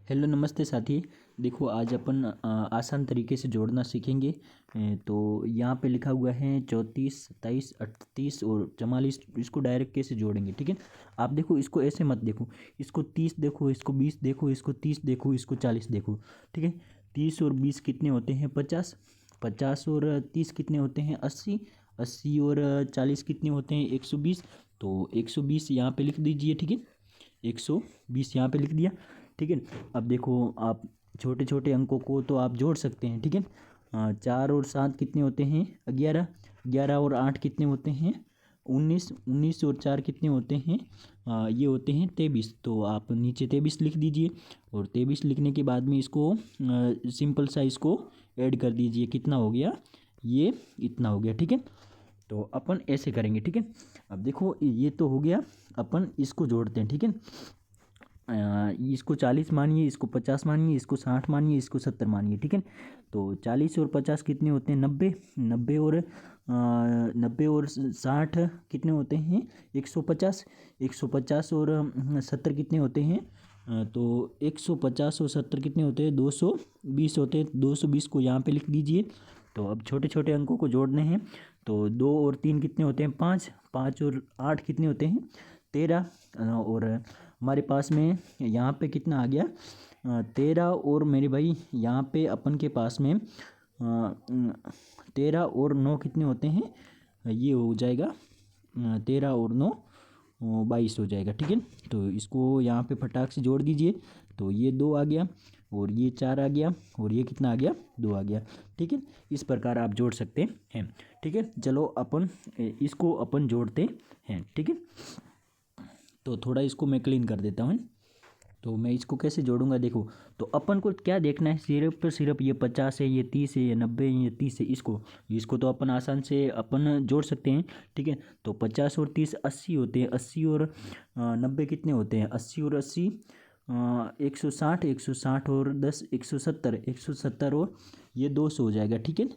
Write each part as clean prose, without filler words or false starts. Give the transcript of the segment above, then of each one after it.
Hello नमस्ते साथी। देखो आज अपन आसान तरीके से जोड़ना सीखेंगे। तो यहाँ पे लिखा हुआ है 34, 27, 38 और 44। इसको डायरेक्ट कैसे जोड़ेंगे, ठीक है। आप देखो, इसको ऐसे मत देखो, इसको 30 देखो, इसको 20 देखो, इसको 30 देखो, इसको 40 देखो, ठीक है। 30 और 20 कितने होते हैं? 50। 50 और 30 कितने होते हैं? 80। 80 और 40 कितने होते हैं? 120। तो 120 यहाँ पे लिख दीजिए, ठीक है। 120 यहाँ पे लिख दिया, ठीक है। अब देखो, आप छोटे छोटे अंकों को तो आप जोड़ सकते हैं, ठीक है। 4 और 7 कितने होते हैं? 11। 11 और 8 कितने होते हैं? 19। 19 और 4 कितने होते हैं? ये होते हैं 23। तो आप नीचे 23 लिख दीजिए और 23 लिखने के बाद में इसको सिंपल सा इसको ऐड कर दीजिए। कितना हो गया? ये इतना हो गया, ठीक है। तो अपन ऐसे करेंगे, ठीक है। अब देखो, ये तो हो गया। अपन इसको जोड़ते हैं, ठीक है। इसको 40 मानिए, इसको 50 मानिए, इसको 60 मानिए, इसको 70 मानिए, ठीक है। तो 40 और 50 कितने होते हैं? 90। 90 और 60 कितने होते हैं? 150। 150 और 70 कितने होते हैं? तो 150 और 70 कितने होते हैं? 220 होते हैं। 220 को यहाँ पे लिख दीजिए। तो अब छोटे छोटे अंकों को जोड़ने हैं। तो 2 और 3 कितने होते हैं? 5। 5 और 8 कितने होते हैं? 13। और हमारे पास में यहाँ पे कितना आ गया? 13। और मेरे भाई यहाँ पे अपन के पास में 13 और 9 कितने होते हैं? ये हो जाएगा 13 और 9 22 हो जाएगा, ठीक है। तो इसको यहाँ पे फटाक से जोड़ दीजिए। तो ये 2 आ गया और ये 4 आ गया और ये कितना आ गया? 2 आ गया, ठीक है। इस प्रकार आप जोड़ सकते हैं, ठीक है। चलो अपन इसको अपन जोड़ते हैं, ठीक है। तो थोड़ा इसको मैं क्लीन कर देता हूँ। तो मैं इसको कैसे जोड़ूंगा, देखो। तो अपन को क्या देखना है? सिर्फ ये 50 है, ये 30 है, ये 90 है, ये 30 है। इसको इसको तो अपन आसान से अपन जोड़ सकते हैं, ठीक है। तो 50 और 30 80 होते हैं। 80 और 90 कितने होते हैं? 80 और 80 160। 160 और 10 170। 170 और ये 200 हो जाएगा, ठीक है।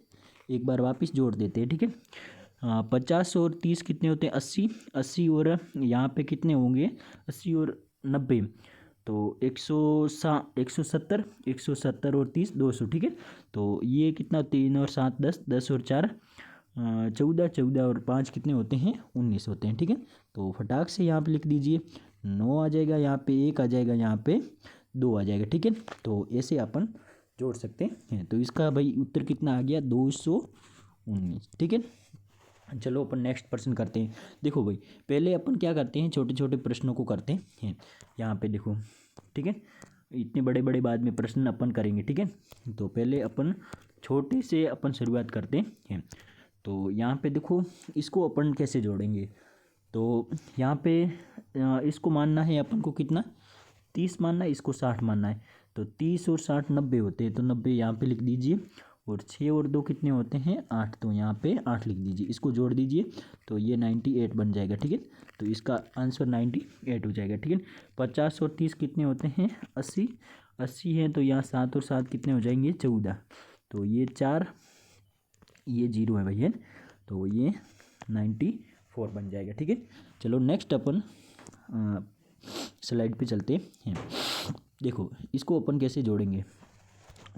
एक बार वापस जोड़ देते हैं, ठीक है। 50 और 30 कितने होते हैं? 80। 80 और यहाँ पे कितने होंगे? 80 और 90। तो 170। 170 और 30 200, ठीक है। तो ये कितना? 3 और 7 10। 10 और 4 14। 14 और 5 कितने होते हैं? 19 होते हैं, ठीक है। तो फटाक से यहाँ पे लिख दीजिए। 9 आ जाएगा यहाँ पे, 1 आ जाएगा यहाँ पे, 2 आ जाएगा, ठीक है। तो ऐसे अपन जोड़ सकते हैं। तो इसका भाई उत्तर कितना आ गया? 219, ठीक है। चलो अपन नेक्स्ट प्रश्न करते हैं। देखो भाई, पहले अपन क्या करते हैं? छोटे छोटे प्रश्नों को करते हैं। यहाँ पे देखो, ठीक है। इतने बड़े बड़े बाद में प्रश्न अपन करेंगे, ठीक है। तो पहले अपन छोटे से अपन शुरुआत करते हैं। तो यहाँ पे देखो, इसको अपन कैसे जोड़ेंगे? तो यहाँ पे इसको मानना है अपन को कितना? 30 मानना है, इसको 60 मानना है। तो 30 और 60 90 होते हैं। तो 90 यहाँ पे लिख दीजिए। और 6 और 2 कितने होते हैं? 8। तो यहाँ पे 8 लिख दीजिए। इसको जोड़ दीजिए तो ये 98 बन जाएगा, ठीक है। तो इसका आंसर 98 हो जाएगा, ठीक है। 50 और 30 कितने होते हैं? 80। 80 है तो यहाँ 7 और 7 कितने हो जाएंगे? 14। तो ये 4, ये 0 है भैया। तो ये 94 बन जाएगा, ठीक है। चलो नेक्स्ट अपन स्लाइड पे चलते हैं। देखो, इसको अपन कैसे जोड़ेंगे?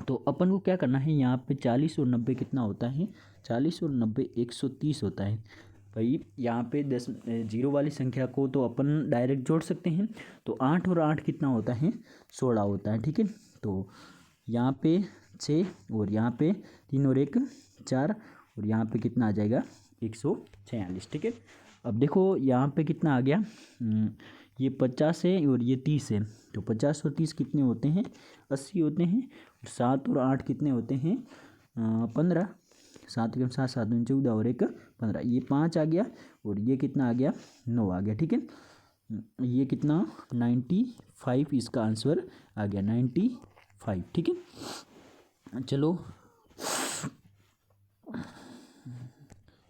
तो अपन को क्या करना है? यहाँ पे 40 और 90 कितना होता है? 40 और 90 130 होता है भाई। यहाँ पे 10 जीरो वाली संख्या को तो अपन डायरेक्ट जोड़ सकते हैं। तो 8 और 8 कितना होता है? 16 होता है, ठीक है। तो यहाँ पे 6 और यहाँ पे 3 और 1 4 और यहाँ पे कितना आ जाएगा? 146, ठीक है। अब देखो यहाँ पे कितना आ गया? ये 50 है और ये 30 है। तो 50 और 30 कितने होते हैं? 80 होते हैं। 7 और 8 कितने होते हैं? 15। 7 के 7 7 में 14 और 1 15। ये 5 आ गया और ये कितना आ गया? 9 आ गया, ठीक है। ये कितना? 95 इसका आंसर आ गया, 95, ठीक है। चलो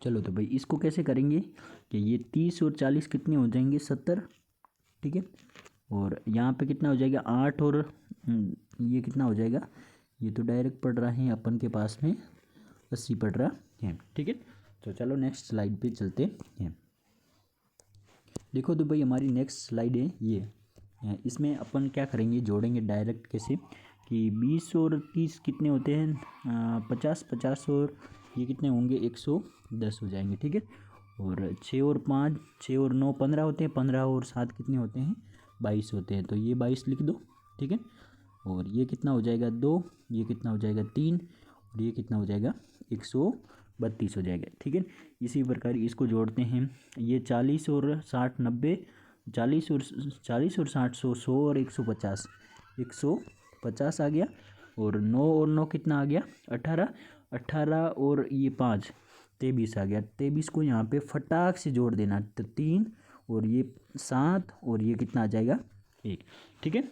चलो तो भाई इसको कैसे करेंगे कि ये 30 और 40 कितने हो जाएंगे? 70, ठीक है। और यहाँ पे कितना हो जाएगा? 8 और ये कितना हो जाएगा? ये तो डायरेक्ट पढ़ रहा है अपन के पास में 80 पढ़ रहा है, ठीक है। तो चलो नेक्स्ट स्लाइड पे चलते हैं। देखो तो भाई, हमारी नेक्स्ट स्लाइड है ये। इसमें अपन क्या करेंगे, जोड़ेंगे डायरेक्ट कैसे कि 20 और 30 कितने होते हैं, 50, 50 और ये कितने होंगे, 110 हो जाएंगे, ठीक है। और 6 और 5, 6 और 9 15 होते हैं, 15 और 7 कितने होते हैं, 22 होते हैं, तो ये 22 लिख दो, ठीक है। और ये कितना हो जाएगा 2, ये कितना हो जाएगा 3, और ये कितना हो जाएगा 132 हो जाएगा, ठीक है। इसी प्रकार इसको जोड़ते हैं, ये 40 और 60 90, 40 और 60 100, 100 और 150, 150 आ गया। और 9 और 9 कितना आ गया 18, 18 और ये 5 23 आ गया। 23 को यहाँ पे फटाक से जोड़ देना, तो 3 और ये 7 और ये कितना आ जाएगा 1, ठीक है।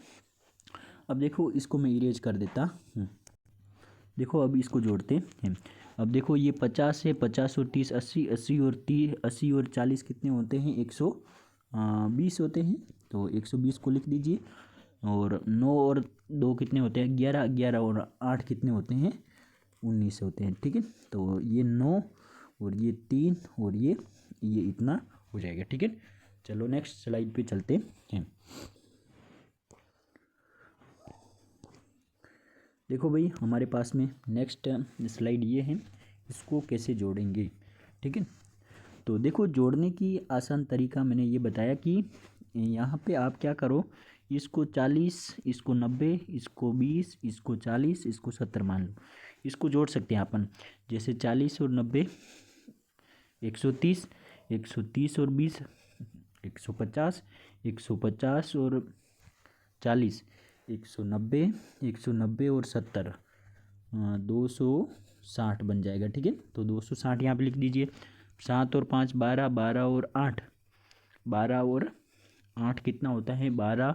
अब देखो इसको मैं इरेज कर देता हूँ। देखो अब इसको जोड़ते हैं। अब देखो ये 50 है, 50 और 30 80, 80 और 30, 80 और 40 कितने होते हैं 120 होते हैं, तो 120 को लिख दीजिए। और 9 और 2 कितने होते हैं 11, 11 और 8 कितने होते हैं 19 होते हैं, ठीक है। तो ये 9 और ये 3 और ये इतना हो जाएगा, ठीक है। चलो नेक्स्ट स्लाइड पे चलते हैं। देखो भाई हमारे पास में नेक्स्ट स्लाइड ये है, इसको कैसे जोड़ेंगे, ठीक है। तो देखो जोड़ने की आसान तरीका मैंने ये बताया कि यहाँ पे आप क्या करो, इसको 40, इसको 90, इसको 20, इसको 40, इसको 70 मान लो। इसको जोड़ सकते हैं अपन, जैसे 40 और 90 130, 130 और 20 150, 150 और 40 190, 190 और 70 260 बन जाएगा, ठीक है। तो 260 यहाँ पे लिख दीजिए। 7 और 5 12, 12 और 8 12 और 8 कितना होता है 12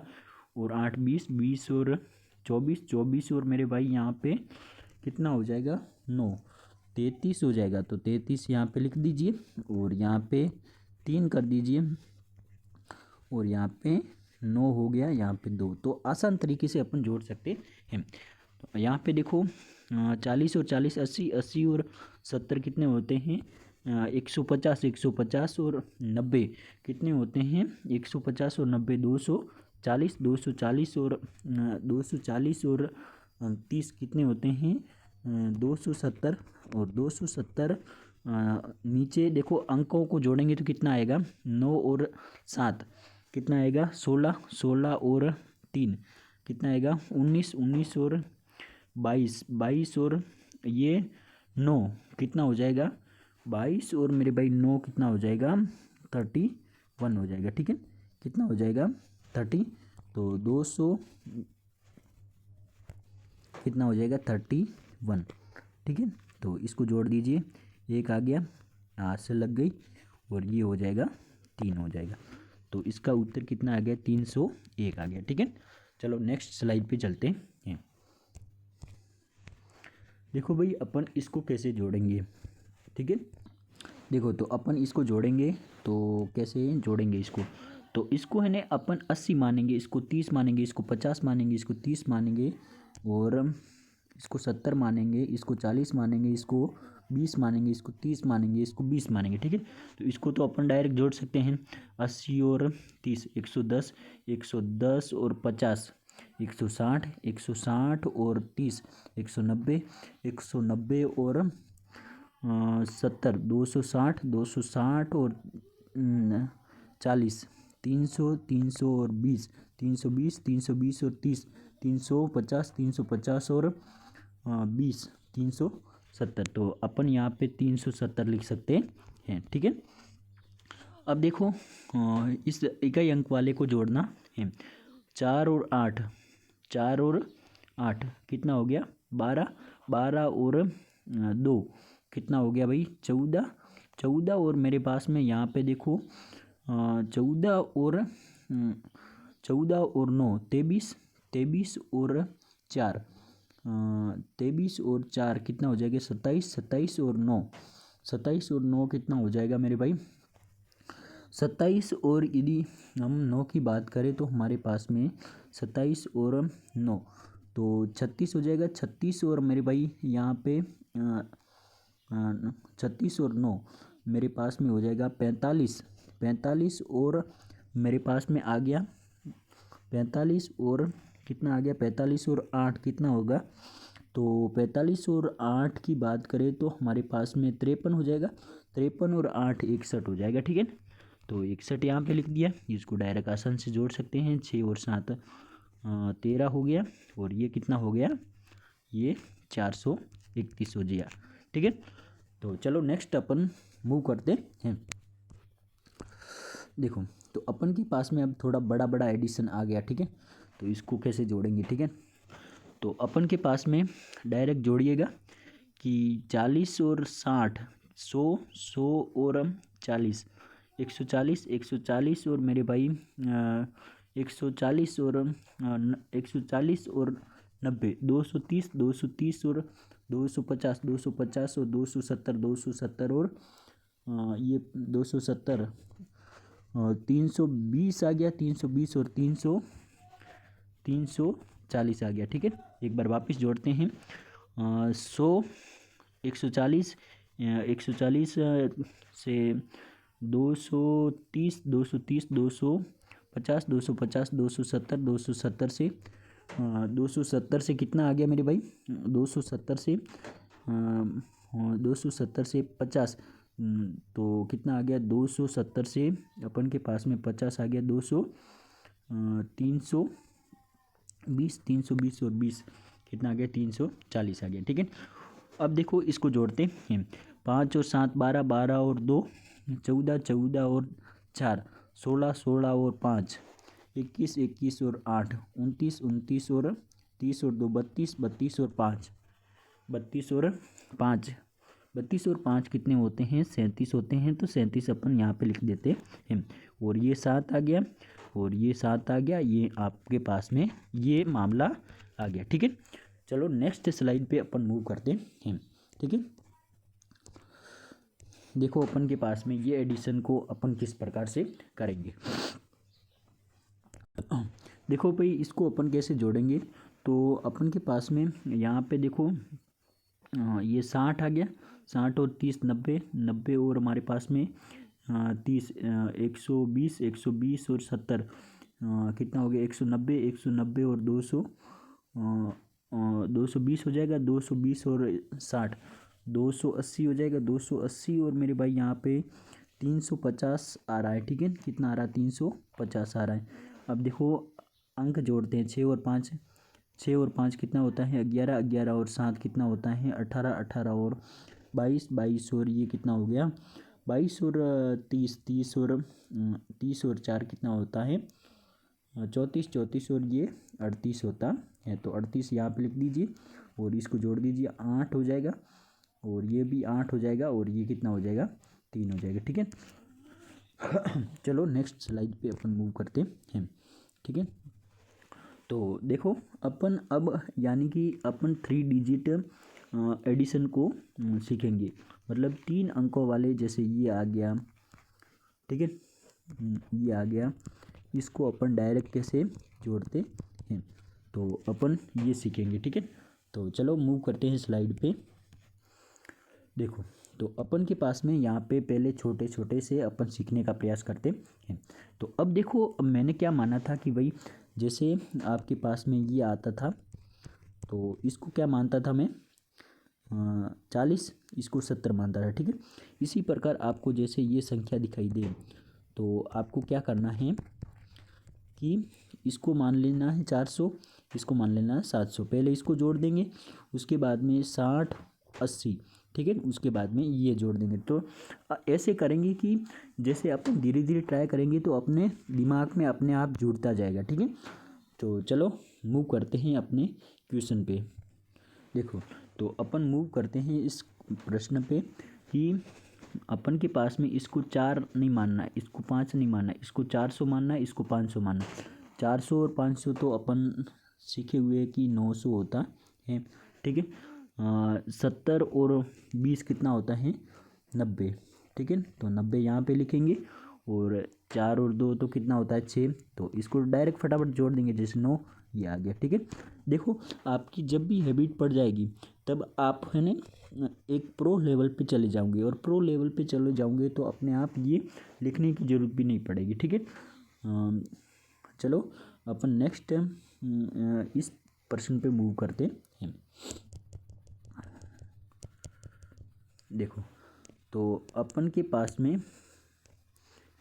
और 8 20, 20 और 24, 24 और मेरे भाई यहाँ पे कितना हो जाएगा 9, 33 हो जाएगा। तो 33 यहाँ पे लिख दीजिए, और यहाँ पे 3 कर दीजिए, और यहाँ पे 9 हो गया, यहाँ पे 2। तो आसान तरीके से अपन जोड़ सकते हैं। तो यहाँ पे देखो 40 और 40 80, 80 और 70 कितने होते हैं 150, 150 और 90 कितने होते हैं 150 और 90 240, 240 और 240 और 30 कितने होते हैं 270 और 270। नीचे देखो अंकों को जोड़ेंगे तो कितना आएगा 9 और 7 कितना आएगा 16, 16 और 3 कितना आएगा 19, 19 और 22, 22 और ये 9 कितना हो जाएगा 22 और मेरे भाई 9 कितना हो जाएगा 31 हो जाएगा, ठीक है। कितना हो जाएगा 30, तो 200 कितना हो जाएगा 31, ठीक है। तो इसको जोड़ दीजिए, एक आ गया, हाथ से लग गई, और ये हो जाएगा 3 हो जाएगा। तो इसका उत्तर कितना आ गया 301 आ गया, ठीक है। चलो नेक्स्ट स्लाइड पे चलते हैं। देखो भाई अपन इसको कैसे जोड़ेंगे, ठीक है। देखो तो अपन इसको जोड़ेंगे, तो कैसे जोड़ेंगे इसको, तो इसको है ना अपन 80 मानेंगे, इसको 30 मानेंगे, इसको 50 मानेंगे, इसको 30 मानेंगे, और इसको 70 मानेंगे, इसको 40 मानेंगे, इसको 20 मानेंगे, इसको 30 मानेंगे, इसको 20 मानेंगे, ठीक है। तो इसको तो अपन डायरेक्ट जोड़ सकते हैं 80 और 30 110, 110 और 50 160, 160 और 30 190, 190 और 70 260, 260 और 40 300, 300 और 20 320, 320 और 30 350, 350 और 20 370। तो अपन यहाँ पे 370 लिख सकते हैं, ठीक है। अब देखो इस इकाई अंक वाले को जोड़ना है, 4 और 8, 4 और 8 कितना हो गया 12, 12 और 2 कितना हो गया भाई 14, 14 और मेरे पास में यहाँ पे देखो 14 और 14 और 9 23, 23 और 4 23 और 4 कितना हो जाएगा 27, 27 और 9 27 और 9 कितना हो जाएगा मेरे भाई 27। और यदि हम 9 की बात करें तो हमारे पास में 27 और 9 तो 36 हो जाएगा। 36 और मेरे भाई यहाँ पे 36 और 9 मेरे पास में हो जाएगा 45, 45 और मेरे पास में आ गया 45 और कितना आ गया, 45 और 8 कितना होगा, तो 45 और 8 की बात करें तो हमारे पास में 53 हो जाएगा। 53 और 8 61 हो जाएगा, ठीक है। तो 61 यहाँ पे लिख दिया। इसको डायरेक्ट आसान से जोड़ सकते हैं, 6 और 7 13 हो गया, और ये कितना हो गया, ये 431 हो गया, ठीक है। तो चलो नेक्स्ट अपन मूव करते हैं। देखो, तो अपन के पास में अब थोड़ा बड़ा बड़ा एडिशन आ गया, ठीक है। तो इसको कैसे जोड़ेंगे, ठीक है। तो अपन के पास में डायरेक्ट जोड़िएगा कि 40 और 60, 100 और 40, 140, 140 और मेरे भाई 140 और 140 और 90, 230, 230 और 250, 250 और 270, 270 और ये 270, 320 आ गया, 320 और 340 आ गया, ठीक है। एक बार वापस जोड़ते हैं। 100, 140, 140 से 230, 230, 250, 250, 270, 270 से 270 से कितना आ गया मेरे भाई, 270 से 270 से 50, तो कितना आ गया, 270 से अपन के पास में 50 आ गया, 320, 320 और 20 कितना आ गया, 340 आ गया, ठीक है। अब देखो इसको जोड़ते हैं। 5 और 7 12, 12 और 2 14, 14 और 4 16, 16 और 5 21, 21 और 8 29, 29 और 30 और 2 32, 32 और 5 32 और 5 32 और 5 कितने होते हैं, 37 होते हैं। तो 37 अपन यहाँ पे लिख देते हैं, और ये 7 आ गया, और ये 7 आ गया, ये आपके पास में ये मामला आ गया, ठीक है। चलो नेक्स्ट स्लाइड पे अपन मूव करते हैं, ठीक है। देखो अपन के पास में ये एडिशन को अपन किस प्रकार से करेंगे। देखो भाई, इसको अपन कैसे जोड़ेंगे, तो अपन के पास में यहाँ पे देखो ये 60 आ गया, 60 और 30 90, 90 और हमारे पास में 30 120, 120 और 70 कितना हो गया, 190, 190 और 200 220 हो जाएगा, 220 और 60 280 हो जाएगा, 280 और मेरे भाई यहाँ पे 350 आ रहा है, ठीक है। कितना आ रहा है, 350 आ रहा है। अब देखो अंक जोड़ते हैं, 6 और 5, 6 और 5 कितना होता है, 11, 11 और 7 कितना होता है, 18, 18 और 22, 22 और ये कितना हो गया, 22 और 30, 30 और 30 और 4 कितना होता है, 34, 34 और ये 38 होता है। तो 38 यहाँ पे लिख दीजिए, और इसको जोड़ दीजिए, 8 हो जाएगा, और ये भी 8 हो जाएगा, और ये कितना हो जाएगा, 3 हो जाएगा, ठीक है। चलो नेक्स्ट स्लाइड पे अपन मूव करते हैं, ठीक है। तो देखो अपन अब यानी कि अपन 3 डिजिट एडिशन को सीखेंगे, मतलब 3 अंकों वाले, जैसे ये आ गया, ठीक है, ये आ गया, इसको अपन डायरेक्ट कैसे जोड़ते हैं, तो अपन ये सीखेंगे, ठीक है। तो चलो मूव करते हैं स्लाइड पे। देखो, तो अपन के पास में यहाँ पे पहले छोटे छोटे से अपन सीखने का प्रयास करते हैं। तो अब देखो, अब मैंने क्या माना था कि भाई जैसे आपके पास में ये आता था, तो इसको क्या मानता था मैं, 40, इसको 70 मानता था, ठीक है। इसी प्रकार आपको जैसे ये संख्या दिखाई दे, तो आपको क्या करना है कि इसको मान लेना है 400, इसको मान लेना है 700। पहले इसको जोड़ देंगे, उसके बाद में 60, 80, ठीक है, उसके बाद में ये जोड़ देंगे। तो ऐसे करेंगे कि जैसे अपन धीरे धीरे ट्राई करेंगे तो अपने दिमाग में अपने आप जुड़ता जाएगा, ठीक है। तो चलो मूव करते हैं अपने क्वेश्चन पे। देखो, तो अपन मूव करते हैं इस प्रश्न पे कि अपन के पास में इसको 4 नहीं मानना है, इसको 5 नहीं मानना है, इसको 400 मानना है, इसको 500 मानना है। 400 और 500 तो अपन सीखे हुए कि 900 होता है, ठीक है। 70 और 20 कितना होता है, 90, ठीक है। तो 90 यहाँ पे लिखेंगे, और 4 और 2 तो कितना होता है, 6, तो इसको डायरेक्ट फटाफट जोड़ देंगे, जैसे 9 ये आ गया, ठीक है। देखो, आपकी जब भी हैबिट पड़ जाएगी तब आप है ना एक प्रो लेवल पे चले जाओगे, और प्रो लेवल पे चले जाओगे तो अपने आप ये लिखने की ज़रूरत भी नहीं पड़ेगी, ठीक है। चलो अपन नेक्स्ट इस प्रश्न पे मूव करते हैं। देखो, तो अपन के पास में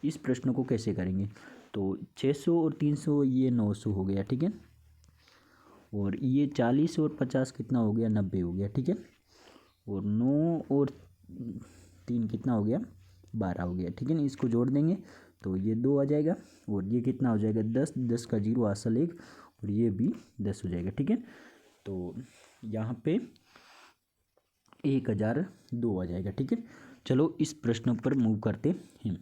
इस प्रश्न को कैसे करेंगे, तो 600 और 300 ये 900 हो गया, ठीक है। और ये 40 और 50 कितना हो गया, 90 हो गया, ठीक है। और 9 और 3 कितना हो गया, 12 हो गया, ठीक है ना। इसको जोड़ देंगे तो ये 2 आ जाएगा, और ये कितना हो जाएगा, 10, 10 का 0 हासिल 1, और ये भी 10 हो जाएगा, ठीक है। तो यहाँ पे 1002 आ जाएगा, ठीक है। चलो इस प्रश्न पर मूव करते हैं।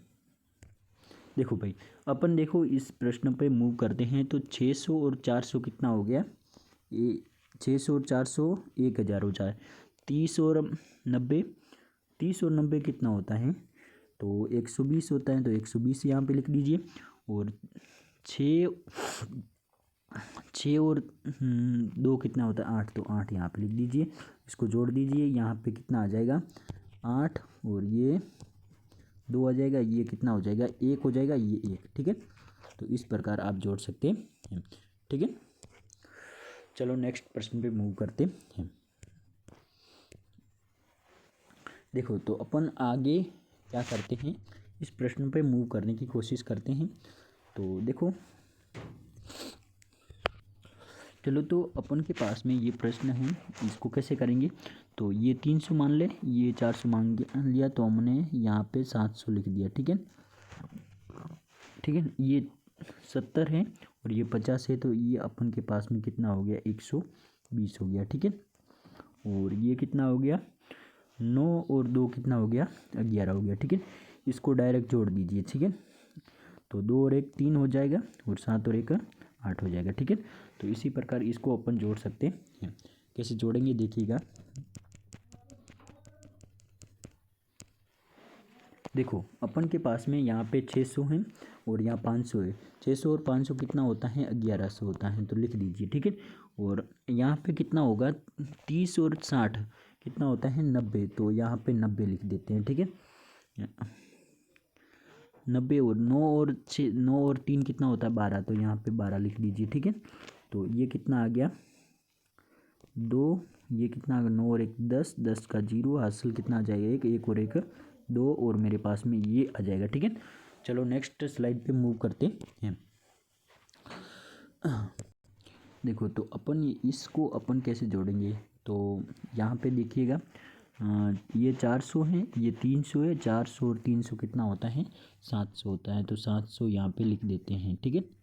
देखो भाई, अपन देखो इस प्रश्न पे मूव करते हैं तो 600 और 400 कितना हो गया, ये 600 और 400 1000 हो जाए। 30 और 90, 30 और 90 कितना होता है, तो 120 होता है, तो 120 यहाँ पे लिख दीजिए। और 6 और 2 कितना होता है, 8, तो 8 यहाँ पे लिख दीजिए। इसको जोड़ दीजिए, यहाँ पे कितना आ जाएगा, 8, और ये 2 आ जाएगा, ये कितना हो जाएगा, 1 हो जाएगा, ये 1, ठीक है। तो इस प्रकार आप जोड़ सकते हैं, ठीक है। चलो नेक्स्ट प्रश्न पे मूव करते हैं। देखो, तो अपन आगे क्या करते हैं, इस प्रश्न पे मूव करने की कोशिश करते हैं। तो देखो, चलो तो अपन के पास में ये प्रश्न है, इसको कैसे करेंगे, तो ये 300 मान ले, ये 400 मान लिया, तो हमने यहाँ पे 700 लिख दिया, ठीक है, ठीक है। ये 70 है और ये 50 है, तो ये अपन के पास में कितना हो गया, 120 हो गया, ठीक है। और ये कितना हो गया, 9 और 2 कितना हो गया, 11 हो गया, ठीक है। इसको डायरेक्ट जोड़ दीजिए, ठीक है। तो 2 और 1 3 हो जाएगा, और 7 और 1 8 हो जाएगा, ठीक है। तो इसी प्रकार इसको अपन जोड़ सकते हैं। कैसे जोड़ेंगे देखिएगा। देखो, अपन के पास में यहाँ पे 600 है और यहाँ 500 है। 600 और 500 कितना होता है, 1100 होता है, तो लिख दीजिए, ठीक है। और यहाँ पे कितना होगा, 30 और 60 कितना होता है, 90, तो यहाँ पे 90 लिख देते हैं, ठीक है। 90, और 9 और 3 कितना होता है, 12, तो यहाँ पे 12 लिख दीजिए, ठीक है। तो ये कितना आ गया, 2, ये कितना आ गया, 9 और 1 10, 10 का 0 हासिल कितना आ जाएगा, 1, 1 और 1 2, और मेरे पास में ये आ जाएगा, ठीक है। चलो नेक्स्ट स्लाइड पे मूव करते हैं। देखो, तो अपन इसको अपन कैसे जोड़ेंगे, तो यहाँ पे देखिएगा, ये 400 है, ये 300 है, 400 और 300 कितना होता है, 700 होता है, तो 700 यहाँ पे लिख देते हैं, ठीक है।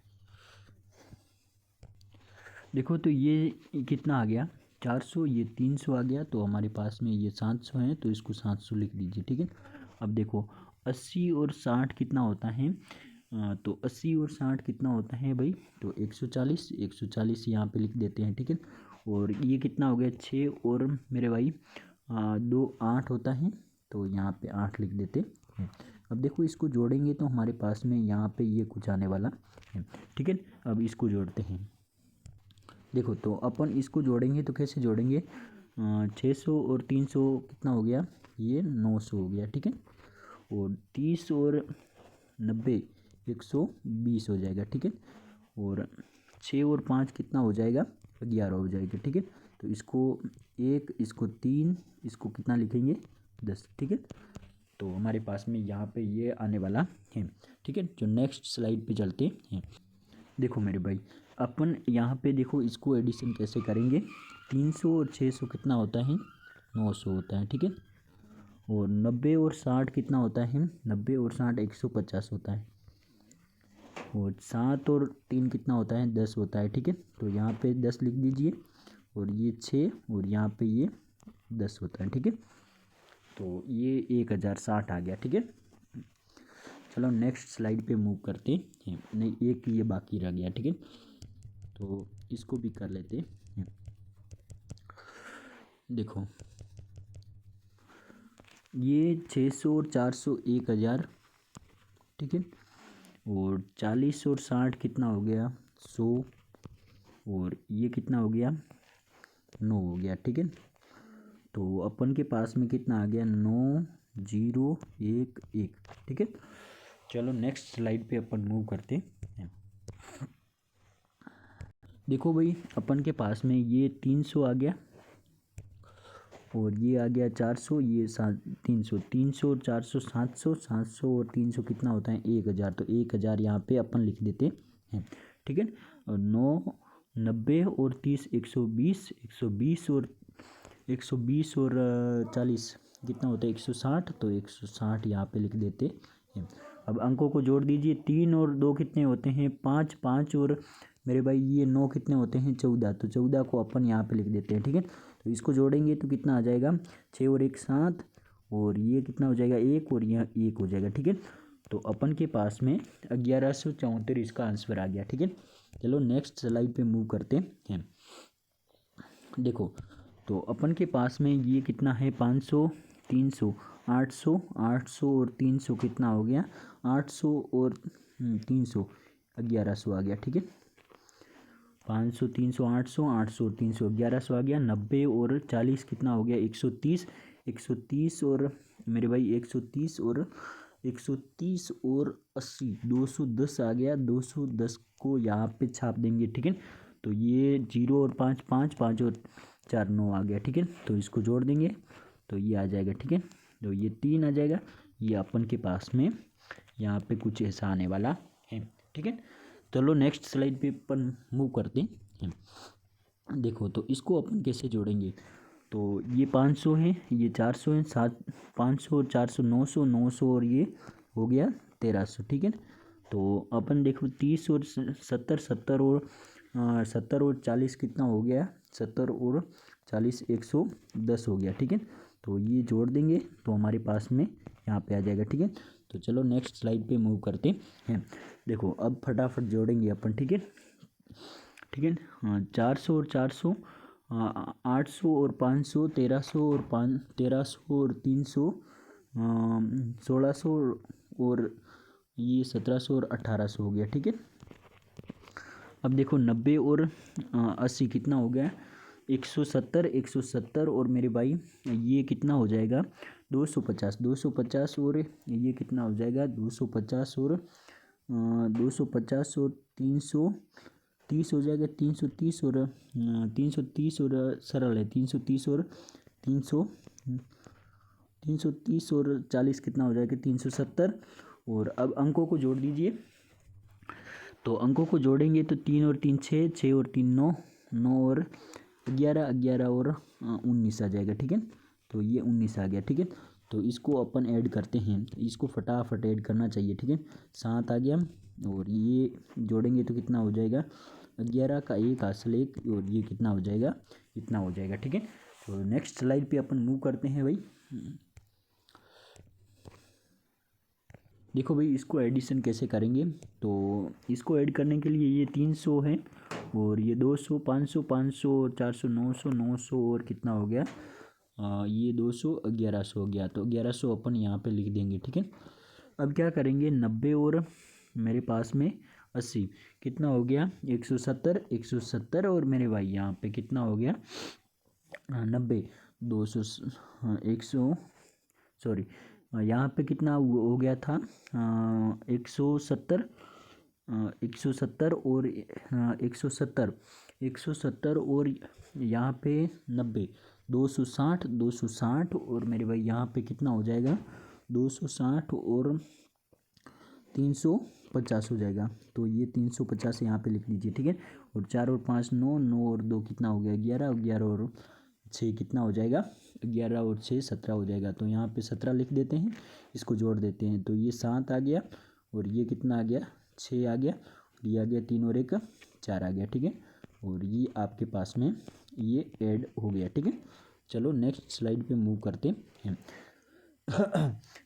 देखो, तो ये कितना आ गया, 400, ये 300 आ गया, तो हमारे पास में ये 700 है, तो इसको 700 लिख दीजिए, ठीक है। अब देखो, 80 और 60 कितना होता है, तो 80 और 60 कितना होता है भाई, तो 140, 140 यहाँ पे लिख देते हैं, ठीक है। और ये कितना हो गया, 6 और मेरे भाई 2 8 होता है, तो यहाँ पे 8 लिख देते हैं। अब देखो, इसको जोड़ेंगे तो हमारे पास में यहाँ पे ये कुछ आने वाला है, ठीक है। अब इसको जोड़ते हैं। देखो, तो अपन इसको जोड़ेंगे तो कैसे जोड़ेंगे, 600 और 300 कितना हो गया, ये 900 हो गया, ठीक है। और 30 और 90 120 हो जाएगा, ठीक है। और 6 और 5 कितना हो जाएगा, 11 हो जाएगा, ठीक है। तो इसको 1, इसको 3, इसको कितना लिखेंगे, 10, ठीक है। तो हमारे पास में यहाँ पे ये आने वाला है, ठीक है। जो नेक्स्ट स्लाइड पे चलते हैं। देखो मेरे भाई, अपन यहाँ पे देखो, इसको एडिशन कैसे करेंगे, 300 और 600 कितना होता है, 900 होता है, ठीक है। और 90 और 60 कितना होता है, 90 और 60 150 होता है। और 7 और 3 कितना होता है, 10 होता है, ठीक है। तो यहाँ पे 10 लिख दीजिए, और ये 6, और यहाँ पे ये 10 होता है, ठीक है। तो ये 1060 आ गया, ठीक है। चलो नेक्स्ट स्लाइड पे मूव करते हैं। नहीं, एक ये बाकी रह गया, ठीक है, तो इसको भी कर लेते हैं। देखो, ये 600 और 400 1000, ठीक है। और 40 और 60 कितना हो गया, 100, और ये कितना हो गया, 9 हो गया, ठीक है। तो अपन के पास में कितना आ गया, 9 0 1 1, ठीक है। चलो नेक्स्ट स्लाइड पे अपन मूव करते हैं। देखो भाई अपन के पास में ये 300 आ गया और ये आ गया 400, ये 300, 300 और 400 700, 700 और 300 कितना होता है 1000। तो 1000 यहाँ पे अपन लिख देते हैं, ठीक है। और 9 90 और 30 120, 120 और 120 और 40 कितना होता है 160। तो 160 यहाँ पे लिख देते हैं। अब अंकों को जोड़ दीजिए, 3 और 2 कितने होते हैं 5, 5 और मेरे भाई ये 9 कितने होते हैं 14। तो 14 को अपन यहाँ पे लिख देते हैं, ठीक है। तो इसको जोड़ेंगे तो कितना आ जाएगा 6 और 1 7 और ये कितना हो जाएगा 1 और यह 1 हो जाएगा, ठीक है। तो अपन के पास में 1174 इसका आंसर आ गया, ठीक है। चलो नेक्स्ट स्लाइड पे मूव करते हैं। देखो तो अपन के पास में ये कितना है 500 300 800 800 और 300 कितना हो गया 800 और 300 1100 आ गया, ठीक है। 500 300 800 800 और 300 1100 आ गया। 90 और 40 कितना हो गया 130, 130 और मेरे भाई 130 और 130 और 80 210 आ गया। 210 को यहाँ पे छाप देंगे, ठीक है। तो ये 0 और 5 5 5 और 4 9 आ गया, ठीक है। तो इसको जोड़ देंगे तो ये आ जाएगा, ठीक है। तो ये 3 आ जाएगा। ये अपन के पास में यहाँ पे कुछ ऐसा आने वाला है, ठीक है। चलो नेक्स्ट स्लाइड पे अपन मूव करते हैं। देखो तो इसको अपन कैसे जोड़ेंगे, तो ये 500 है, ये 400 है, 500 और 400 900, 900 और ये हो गया 1300, ठीक है। तो अपन देखो 30 और 70 70 और 70 और 40 कितना हो गया 70 और 40 110 हो गया, ठीक है। तो ये जोड़ देंगे तो हमारे पास में यहाँ पे आ जाएगा, ठीक है। तो चलो नेक्स्ट स्लाइड पे मूव करते हैं। देखो अब फटाफट जोड़ेंगे अपन, ठीक है, ठीक है। हाँ 400 और 400 800 और 500 1300 और 1300 और 300 1600 और ये 1700 और 1800 हो गया, ठीक है। अब देखो 90 और 80 कितना हो गया 170 170 और मेरे भाई ये कितना हो जाएगा 250 250 और ये कितना हो जाएगा 250 और 250 और 330 हो जाएगा 330 और 330 और सरल है 330 और 330 और 40 कितना हो जाएगा 370। और अब अंकों को जोड़ दीजिए, तो अंकों को जोड़ेंगे तो 3 और 3 6, 6 और 3 9, 9 और 11, 11 और 19 आ जाएगा, ठीक है। तो ये 19 आ गया, ठीक है। तो इसको अपन ऐड करते हैं, इसको फटाफट ऐड करना चाहिए, ठीक है। 7 आ गया और ये जोड़ेंगे तो कितना हो जाएगा 11 का 1 हासिल 1 और ये कितना हो जाएगा इतना हो जाएगा, ठीक है। तो नेक्स्ट स्लाइड पे अपन मूव करते हैं भाई। देखो भाई इसको एडिशन कैसे करेंगे, तो इसको ऐड करने के लिए ये 300 है और ये 200 500 500 और 400 900 900 और कितना हो गया ये 200 1100 हो गया। तो 1100 अपन यहाँ पे लिख देंगे, ठीक है। अब क्या करेंगे 90 और मेरे पास में 80 कितना हो गया 170 170 और मेरे भाई यहाँ पे कितना हो गया 90 200 100 सॉरी यहाँ पे कितना हो गया था 170 170 और 170 170 और यहाँ पे 90 260 260 और मेरे भाई यहाँ पे कितना हो जाएगा 260 और 350 हो जाएगा। तो ये 350 यहाँ पे लिख दीजिए, ठीक है। और 4 और 5 9, 9 और 2 कितना हो गया 11, 11 और 6 कितना हो जाएगा 11 और 6 17 हो जाएगा। तो यहाँ पे 17 लिख देते हैं, इसको जोड़ देते हैं तो ये 7 आ गया और ये कितना आ गया 6 आ गया और ये आ गया 3 और 1 4 आ गया, ठीक है। और ये आपके पास में ये ऐड हो गया, ठीक है। चलो नेक्स्ट स्लाइड पे मूव करते हैं।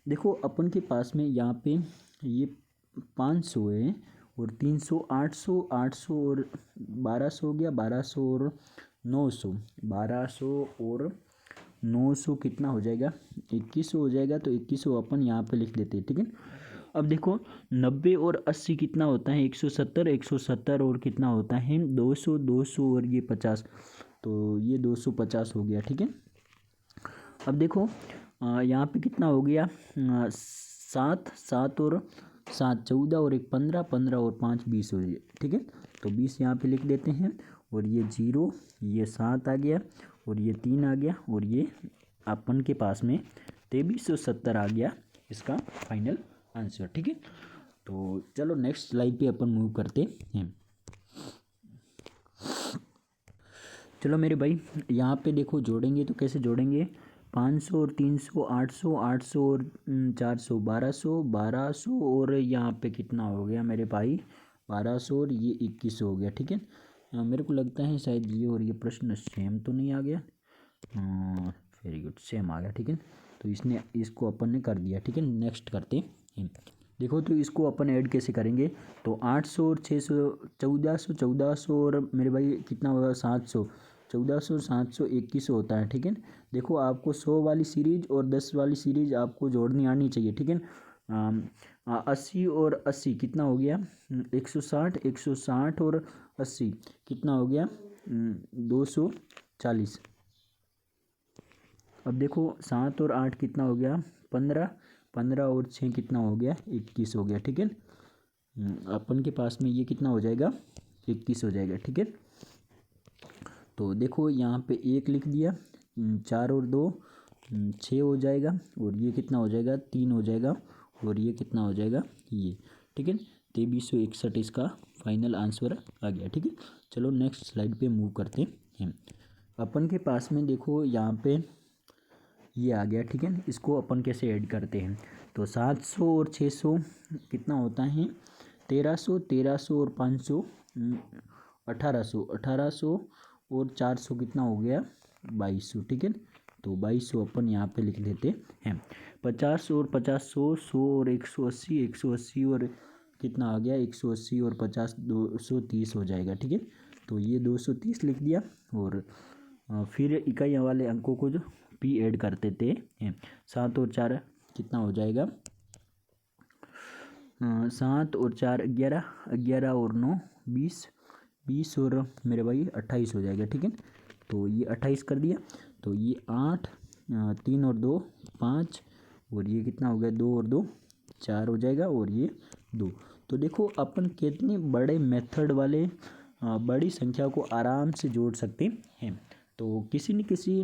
देखो अपन के पास में यहाँ पे ये 500 है और 300 800 800 और 1200 हो गया 1200 और 900 1200 और 900 कितना हो जाएगा 2100 हो जाएगा। तो 2100 अपन यहाँ पे लिख देते हैं, ठीक है। अब देखो 90 और 80 कितना होता है 170 170 और कितना होता है 200 200 और ये 50। तो ये 250 हो गया, ठीक है। अब देखो यहाँ पे कितना हो गया 7 7 और 7 14 और 1 15 15 और 5 20 हो गया, ठीक है। तो 20 यहाँ पे लिख देते हैं और ये 0, ये 7 आ गया और ये 3 आ गया और ये अपन के पास में 2370 आ गया इसका फाइनल आंसर। ठीक है, तो चलो नेक्स्ट स्लाइड पे अपन मूव करते हैं। चलो मेरे भाई यहाँ पे देखो, जोड़ेंगे तो कैसे जोड़ेंगे, 500 और 300, 800, 800 और 400, 1200, 1200 और यहाँ पे कितना हो गया मेरे भाई, 1200 और ये 2100 हो गया। ठीक है, मेरे को लगता है शायद ये और ये प्रश्न सेम तो नहीं आ गया, वेरी गुड, सेम आ गया। ठीक है, तो इसको अपन ने कर दिया। ठीक है, नेक्स्ट करते हैं। देखो तो इसको अपन ऐड कैसे करेंगे, तो 800 और 600, 1400, 1400 और मेरे भाई कितना होगा 700, 1400, 700, 2100 होता है। ठीक है, देखो आपको 100 वाली सीरीज और 10 वाली सीरीज आपको जोड़नी आनी चाहिए। ठीक है, 80 और 80 कितना हो गया, 160, 160 और 80 कितना हो गया, 240। अब देखो 7 और 8 कितना हो गया, 15, 15 और 6 कितना हो गया, 21 हो गया। ठीक है, अपन के पास में ये कितना हो जाएगा, 21 हो जाएगा। ठीक है, तो देखो यहाँ पे 1 लिख दिया, 4 और 2 6 हो जाएगा और ये कितना हो जाएगा, 3 हो जाएगा और ये कितना हो जाएगा, ये। ठीक है, 2361 इसका फाइनल आंसर आ गया। ठीक है, चलो नेक्स्ट स्लाइड पे मूव करते हैं। अपन के पास में देखो यहाँ पे ये आ गया। ठीक है, इसको अपन कैसे ऐड करते हैं, तो 700 और 600 कितना होता है, 1300, 1300 और 500 1800, 1800 और 400 कितना हो गया, 2200। ठीक है, तो 2200 अपन यहाँ पे लिख देते हैं। 50 और 50, 100, 100 और 180, 180 और कितना आ गया, 180 और 50, 230 हो जाएगा। ठीक है, तो ये 230 लिख दिया और फिर इकाई वाले अंकों को जो पी ऐड कर देते हैं। 7 और 4 कितना हो जाएगा, 7 और 4 11, 11 और 9 20, 20 और मेरे भाई 28 हो जाएगा। ठीक है, तो ये 28 कर दिया, तो ये 8, 3 और 2 5 और ये कितना हो गया, 2 और 2 4 हो जाएगा और ये 2। तो देखो अपन कितने बड़े मेथड वाले बड़ी संख्या को आराम से जोड़ सकते हैं। तो किसी न किसी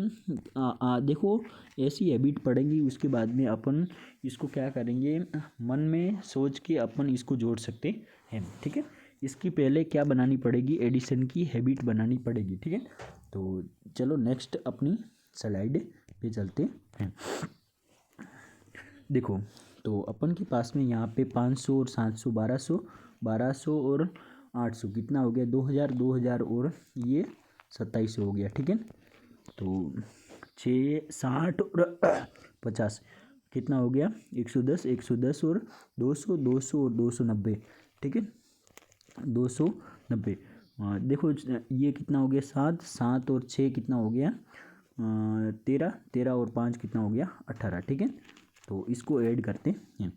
देखो ऐसी हैबिट पड़ेगी, उसके बाद में अपन इसको क्या करेंगे, मन में सोच के अपन इसको जोड़ सकते हैं। ठीक है, इसकी पहले क्या बनानी पड़ेगी, एडिशन की हैबिट बनानी पड़ेगी। ठीक है, तो चलो नेक्स्ट अपनी स्लाइड पे चलते हैं। देखो तो अपन के पास में यहाँ पे 500 और 700, 1200, 1200 और 800 कितना हो गया, 2000, 2000 और ये 2700 हो गया। ठीक है, तो 6, 60 और 50 कितना हो गया, 110, 110 और 200, 200 और 290। ठीक है, 290। देखो ये कितना हो गया, 7, 7 और 6 कितना हो गया, 13, 13 और 5 कितना हो गया, 18। ठीक है, तो इसको ऐड करते हैं।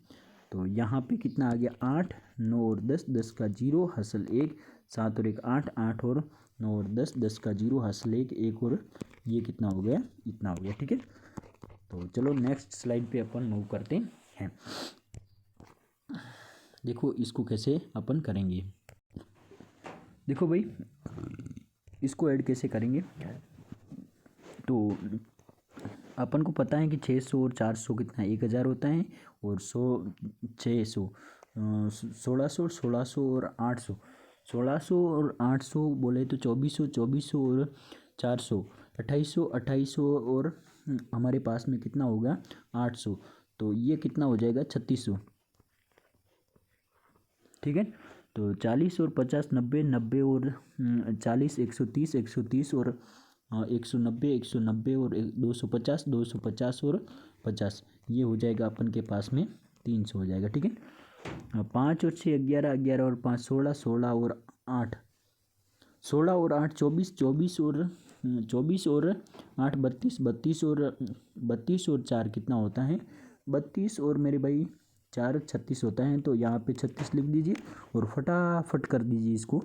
तो यहाँ पे कितना आ गया, 8, 9 और 10, 10 का 0 हासिल 1, 7 और 1 8, 8 और 9 और 10, 10 का 0 हासिल 1, 1 और ये कितना हो गया, इतना हो गया। ठीक है, तो चलो नेक्स्ट स्लाइड पे अपन मूव करते हैं। देखो इसको कैसे अपन करेंगे, देखो भाई इसको ऐड कैसे करेंगे, तो अपन को पता है कि 600 और 400 कितना 1000 होता है और 600 1600 1600 और 800, 1600 और 800 बोले तो 2400, 2400 और 400 2800, 2800 और हमारे पास में कितना होगा 800, तो ये कितना हो जाएगा 3600। ठीक है, तो 40 और 50 90, 90 और 40 130, 130 और 190, 190 और 250, 250 और 50, ये हो जाएगा अपन के पास में 300 हो जाएगा। ठीक है, 5 और 6 11, 11 और 5 16, 16 और 8 16 और 8 24, 24 और 24 और 8 32, 32 और 32 और 4 कितना होता है 32 और मेरे भाई 4 36 होता है, तो यहाँ पे 36 लिख दीजिए और फटाफट कर दीजिए। इसको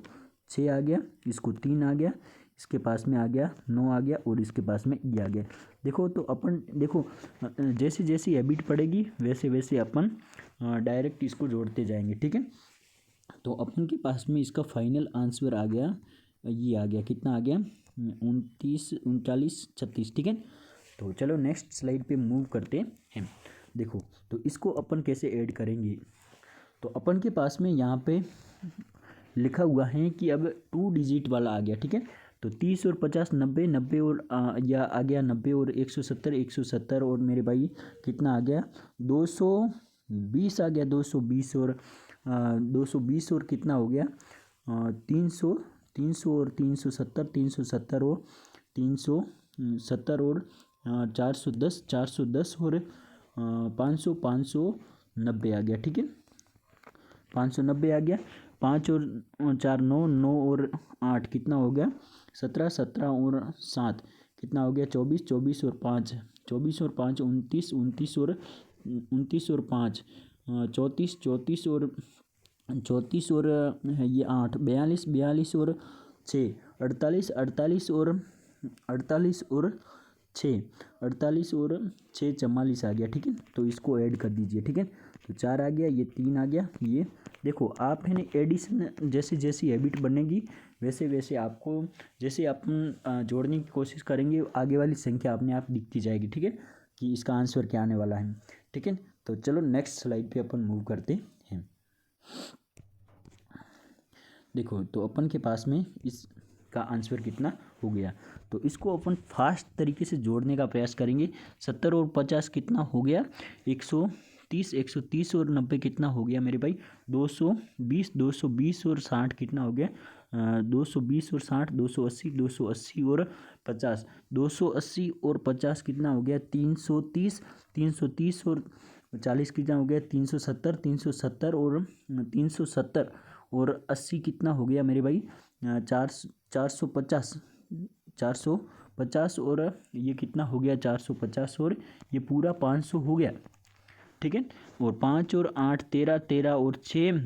6 आ गया, इसको 3 आ गया, इसके पास में आ गया 9 आ गया और इसके पास में ये आ गया। देखो तो अपन देखो जैसे जैसी हैबिट पड़ेगी वैसे वैसे अपन डायरेक्ट इसको जोड़ते जाएंगे। ठीक है, तो अपन के पास में इसका फाइनल आंसर आ गया ये आ गया, कितना आ गया 29 39 36, ठीक है। तो चलो नेक्स्ट स्लाइड पे मूव करते हैं। देखो तो इसको अपन कैसे ऐड करेंगे, तो अपन के पास में यहाँ पे लिखा हुआ है कि अब 2 डिजिट वाला आ गया, ठीक है। तो 30 और 50 90 90 और या आ गया 90 और 170 170 और मेरे भाई कितना आ गया 220 आ गया, 220 और 220 और कितना हो गया 300 300 और 370 370 और 370 और 410 410 और 500 590 आ गया, ठीक है। 590 आ गया, 5 और 4 9 9 और 8 कितना हो गया 17 17 और 7 कितना हो गया 24 24 और 5 24 और 5 29 29 और 29 और 5 34 34 और 34 और ये 8 42 42 और 6 48 48 और 48 और 6 48 और 6 44 आ गया, ठीक है। तो इसको ऐड कर दीजिए, ठीक है। तो 4 आ गया, ये 3 आ गया, ये देखो आप है ना एडिशन जैसे जैसी हैबिट बनेगी वैसे वैसे आपको जैसे अपन जोड़ने की कोशिश करेंगे आगे वाली संख्या अपने आप दिखती जाएगी, ठीक है, कि इसका आंसर क्या आने वाला है, ठीक है। तो चलो नेक्स्ट स्लाइड पे अपन मूव करते हैं। देखो तो अपन के पास में इसका आंसर कितना हो गया, तो इसको अपन फास्ट तरीके से जोड़ने का प्रयास करेंगे। 70 और 50 कितना हो गया 130 130 और 90 कितना हो गया मेरे भाई 220 220 और 60 कितना हो गया 220 और 60 280 280 और 50 280 और 50 कितना हो गया 330 330 और 40 कितना हो गया 370 370 और 370 और 80 कितना हो गया मेरे भाई 450 450 और ये कितना हो गया 450 और ये पूरा 500 हो गया, ठीक है। और 5 और 8 13 13 और 6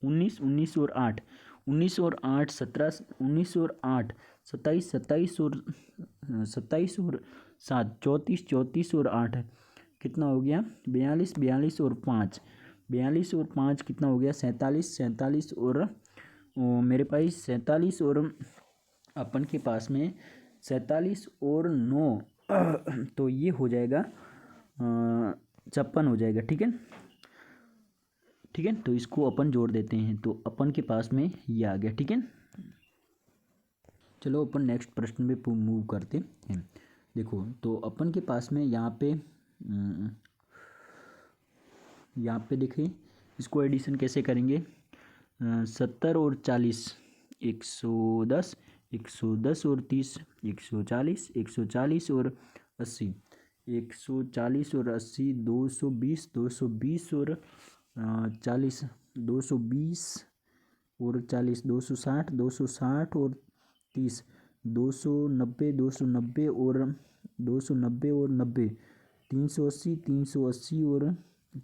19 19 और 8 19 और 8 17 19 और 8 27 27 और 27 और 7 34 34 और 8 कितना हो गया 42 42 और 5 42 और 5 कितना हो गया 47 47 और मेरे पास 47 और अपन के पास में 47 और 9 तो ये हो जाएगा 56 हो जाएगा, ठीक है, ठीक है। तो इसको अपन जोड़ देते हैं, तो अपन के पास में ये आ गया, ठीक है। चलो अपन नेक्स्ट प्रश्न पे मूव करते हैं। देखो तो अपन के पास में यहाँ पे देखिए इसको एडिशन कैसे करेंगे 70 और 40 110 110 और 30 140 140 और 80 140 और 80 220 220 और 40 220 और 40 260 260 और 30 290 290 और 290 और 90 380 380 और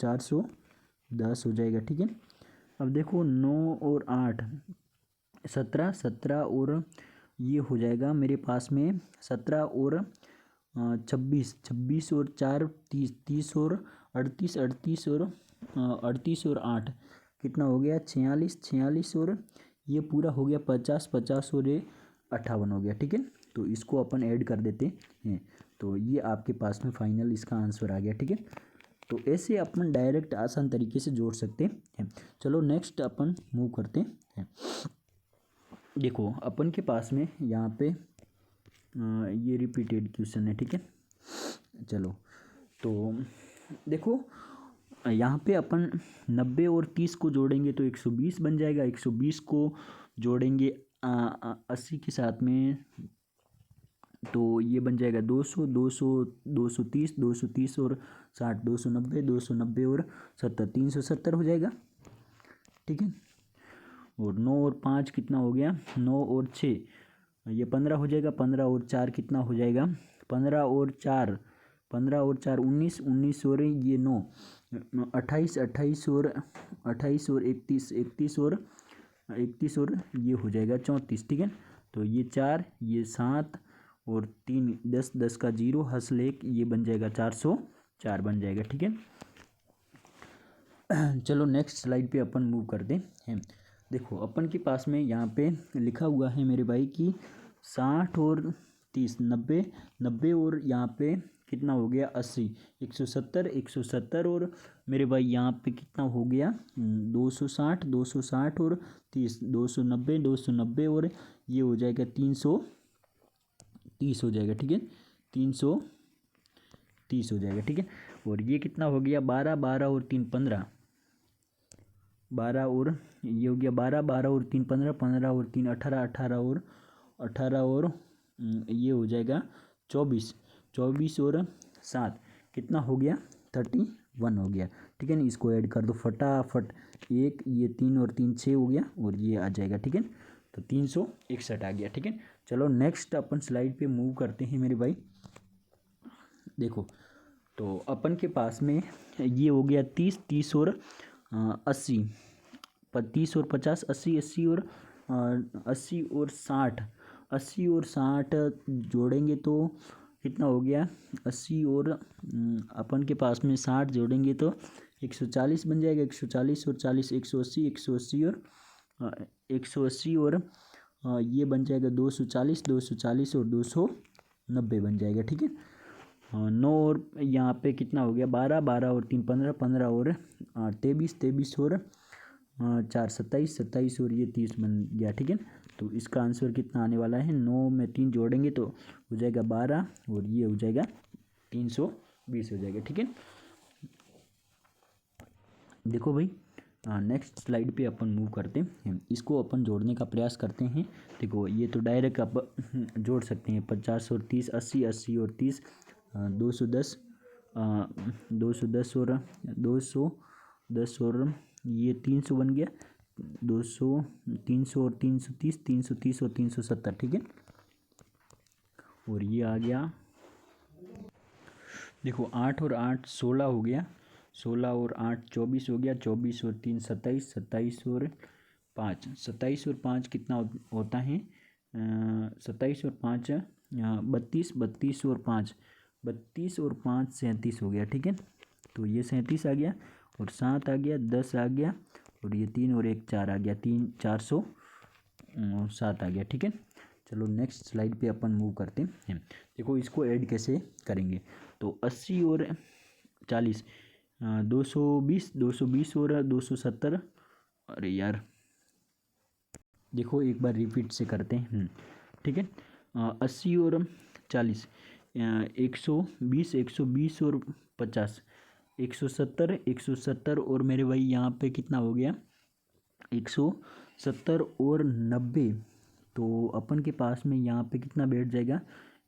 410 हो जाएगा, ठीक है। अब देखो 9 और 8 17 17 और ये हो जाएगा मेरे पास में 17 और 26 26 और 4 30 30 और 38 38 और 38 और 8 कितना हो गया 46 46 और ये पूरा हो गया 50 50 और ये 58 हो गया, ठीक है। तो इसको अपन ऐड कर देते हैं, तो ये आपके पास में फाइनल इसका आंसर आ गया, ठीक है। तो ऐसे अपन डायरेक्ट आसान तरीके से जोड़ सकते हैं। चलो नेक्स्ट अपन मूव करते हैं। देखो अपन के पास में यहाँ पे ये रिपीटेड क्वेश्चन है, ठीक है। चलो तो देखो यहाँ पे अपन 90 और 30 को जोड़ेंगे तो 120 बन जाएगा, 120 को जोड़ेंगे 80 के साथ में तो ये बन जाएगा 200 200 230 230 और 60 290 290 और 70 370 हो जाएगा, ठीक है। और 9 और 5 कितना हो गया 9 और 6 ये 15 हो जाएगा, 15 और 4 कितना हो जाएगा 15 और 4 19 19 और ये 9 28 28 और 28 और 31 31 और 31 और ये हो जाएगा 34, ठीक है। तो ये 4 ये 7 और 3 10 10 का 0 हसल 1 ये बन जाएगा 404 बन जाएगा, ठीक है। चलो नेक्स्ट स्लाइड पे अपन मूव करते हैं। देखो अपन के पास में यहाँ पे लिखा हुआ है मेरे भाई कि 60 और 30 90, 90 और यहाँ पे कितना हो गया 80, 170, 170 और मेरे भाई यहाँ पे कितना हो गया 260, 260 और 30, 290, 290 और ये हो जाएगा 330 हो जाएगा, ठीक है, 330 हो जाएगा, ठीक है। और ये कितना हो गया 12, 12 और 3 15, 12 और ये हो गया 12, 12 और 3 15, 15 और 3 18, 18 और ये हो जाएगा 24, 24 और 7 कितना हो गया 31 हो गया, ठीक है ना। इसको ऐड कर दो फटाफट, एक ये 3 और 3 6 हो गया और ये आ जाएगा, ठीक है। तो 361 आ गया, ठीक है। चलो नेक्स्ट अपन स्लाइड पे मूव करते हैं मेरे भाई। देखो तो अपन के पास में ये हो गया 30, 30 और 80, 30 और 50, 80, 80 और 80 और 60, 80 और 60 जोड़ेंगे तो कितना हो गया 80 और अपन के पास में 60 जोड़ेंगे तो 140 बन जाएगा, 140 और 40 180, 180 और 180 और ये बन जाएगा 240, 240 और 290 बन जाएगा, ठीक है। 9 और यहाँ पे कितना हो गया 12, 12 और 3 15, 15 और 23, 23 और 4 27, 27 और ये 30 बन गया, ठीक है। तो इसका आंसर कितना आने वाला है 9 में 3 जोड़ेंगे तो हो जाएगा 12 और ये हो जाएगा 320 हो जाएगा, ठीक है। देखो भाई नेक्स्ट स्लाइड पे अपन मूव करते हैं, इसको अपन जोड़ने का प्रयास करते हैं। देखो ये तो डायरेक्ट आप जोड़ सकते हैं 50 और 30, 80, 80 और 30, 210, 210 और 210 और ये 300 बन गया, 200, 300 और 330, 330 और 370, ठीक है। और ये आ गया देखो 8 और 8 16 हो गया, 16 और 8 24 हो गया, 24 और 3 27, 27 और 5 27 और 5 कितना होता है 27 और 5 32, 32 और 5 32 और 5 37 हो गया, ठीक है। तो ये 37 आ गया और 7 आ गया, 10 आ गया और ये 3 और 1 4 आ गया, 3 407 आ गया, ठीक है। चलो नेक्स्ट स्लाइड पे अपन मूव करते हैं। देखो इसको ऐड कैसे करेंगे तो 80 और 40 220, 220 और 270, अरे यार देखो एक बार रिपीट से करते हैं, ठीक है। 80 और 40 120, 120 और 50 170, 170 और मेरे भाई यहाँ पे कितना हो गया 170 और 90, तो अपन के पास में यहाँ पे कितना बैठ जाएगा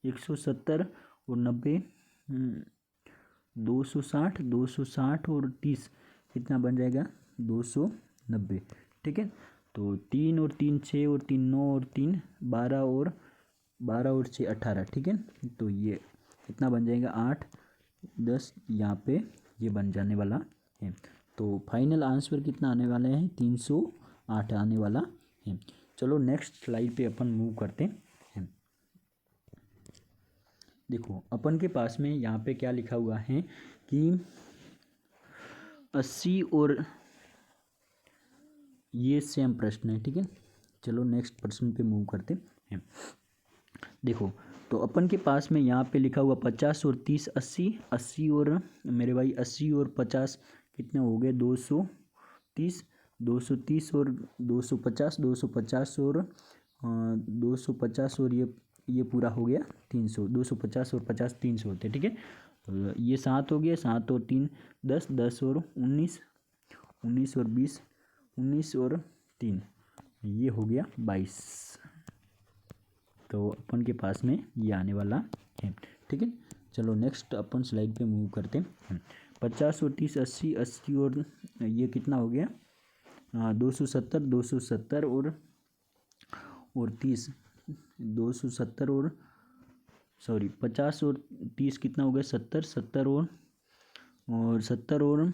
170 और 90, 260, 260 और 30 कितना बन जाएगा 290, ठीक है। तो 3 और 3 6 और 3 9 और 3 12 और 12 और 6 18, ठीक है। तो ये कितना बन जाएगा 8 10 यहाँ पे ये बन जाने वाला है। तो फाइनल आंसर कितना आने वाला है 308 आने वाला है। चलो नेक्स्ट स्लाइड पे अपन मूव करते हैं। देखो अपन के पास में यहाँ पे क्या लिखा हुआ है कि 80 और ये सेम प्रश्न है, ठीक है। चलो नेक्स्ट प्रश्न पे मूव करते हैं। देखो तो अपन के पास में यहाँ पे लिखा हुआ 50 और 30 80, 80 और मेरे भाई 80 और 50 कितने हो गए 230, 230 और 250, 250 और 250 और ये पूरा हो गया 300, 250 और 50 300 होते हैं, ठीक है। तो ये 7 हो गया, 7 और 3 10, 10 और 19, 19 और 20, 19 और 3 ये हो गया 22। तो अपन के पास में ये आने वाला है, ठीक है। चलो नेक्स्ट अपन स्लाइड पे मूव करते हैं। 50 और 30 80, 80 और ये कितना हो गया 270, 270 और 30 270 और सॉरी 50 और 30 कितना हो गया 70, 70 और 70 और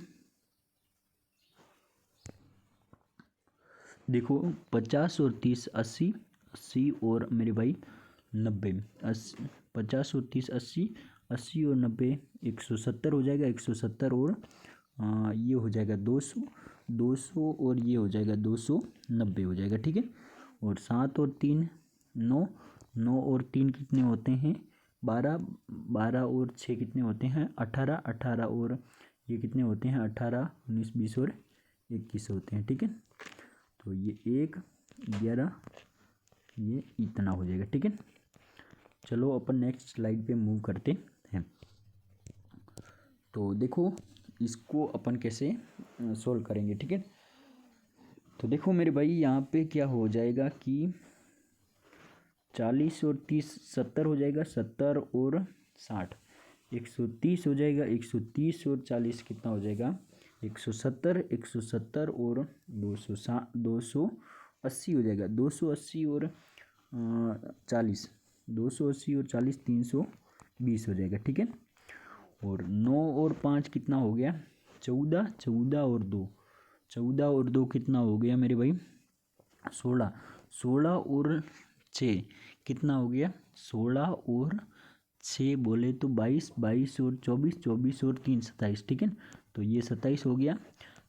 देखो 50 और 30 80, 80 और मेरे भाई 90, 50 और 30 80, 80 और 90 170 हो जाएगा, 170 और ये हो जाएगा 200, 200 और ये हो जाएगा 290 हो जाएगा, ठीक है। और 7 और 3 9, 9 और 3 कितने होते हैं 12, 12 और 6 कितने होते हैं 18, 18 और ये कितने होते हैं 18, 19, 20 और 21 होते हैं, ठीक है। तो ये 1, 11 ये इतना हो जाएगा, ठीक है। चलो अपन नेक्स्ट स्लाइड पे मूव करते हैं। तो देखो इसको अपन कैसे सोल्व करेंगे, ठीक है। तो देखो मेरे भाई यहाँ पे क्या हो जाएगा कि 40 और 30 70 हो जाएगा, 70 और 60 130 हो जाएगा, 130 और 40 कितना हो जाएगा 170, 170 और 280 हो जाएगा, 280 और 40, 280 और 40 320 हो जाएगा, ठीक है। और 9 और 5 कितना हो गया 14, 14 और 2, 14 और 2 कितना हो गया मेरे भाई 16, 16 और 6 कितना हो गया 16 और 6 बोले तो 22, 22 और 24, 24 और 3 27, ठीक है। तो ये 27 हो गया,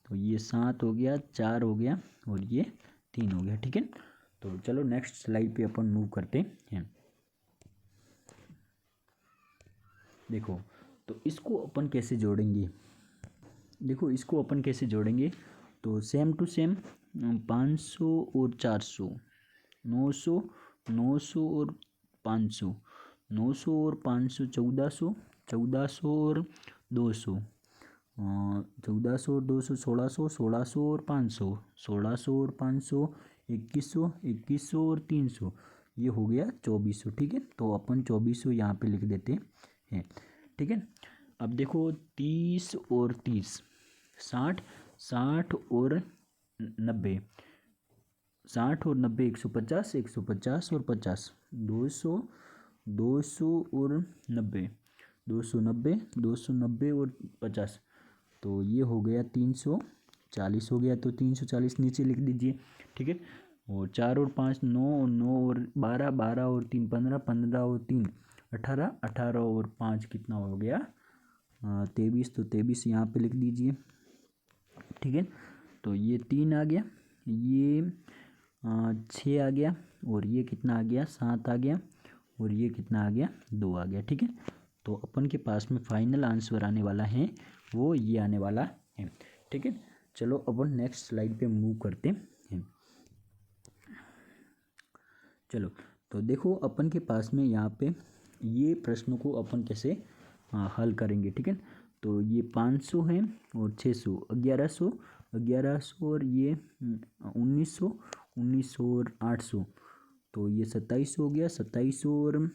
तो ये 7 हो गया, 4 हो गया और ये 3 हो गया, ठीक है। तो चलो नेक्स्ट स्लाइड पे अपन मूव करते हैं। देखो तो इसको अपन कैसे जोड़ेंगे, देखो इसको अपन कैसे जोड़ेंगे। तो सेम टू सेम 500 और 400, 900, 900 और 500, 900 और 500 1400, 1400 और 200, 1400 और 200 1600, 1600 और 500, 1600 और 500 2100, 2100 और 300, ये हो गया 2400, ठीक है। तो अपन 2400 यहाँ पे लिख देते हैं, ठीक है। अब देखो 30 और 30 60, 60 और 90, 60 और 90 150, 150 और 50 200, 200 और 90, 290, 290 और 50, तो ये हो गया 340 हो गया, तो 340 नीचे लिख दीजिए, ठीक है। और 4 और 5 9 और 9 और 12, 12 और 3 15, 15 और 3 18, 18 और 5 कितना हो गया 23, तो 23 यहाँ पे लिख दीजिए, ठीक है। तो ये 3 आ गया, ये 6 आ गया और ये कितना आ गया 7 आ गया और ये कितना आ गया 2 आ गया, ठीक है। तो अपन के पास में फाइनल आंसर आने वाला है वो ये आने वाला है, ठीक है। चलो अपन नेक्स्ट स्लाइड पे मूव करते हैं। चलो तो देखो अपन के पास में यहाँ पे ये प्रश्नों को अपन कैसे हल करेंगे, ठीक है। तो ये 500 है और 600 1100, 1100 और ये 1900, 1900 और 800, तो ये 27 हो गया, 27 और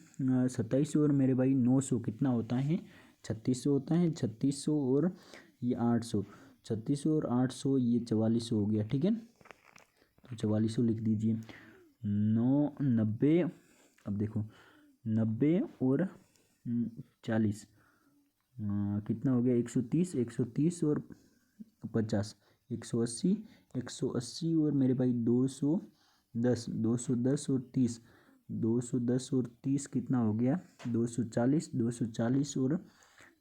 27 और मेरे भाई 900 कितना होता है 3600 होता है, 3600 और ये 800, 3600 और 800 ये 4400 हो गया, ठीक है। तो 4400 लिख दीजिए, 90, अब देखो 90 और 40 कितना हो गया 130, 130 और 50 180, 180 और मेरे भाई 210, 210 और 30, 210 और 30 कितना हो गया 240, 240 और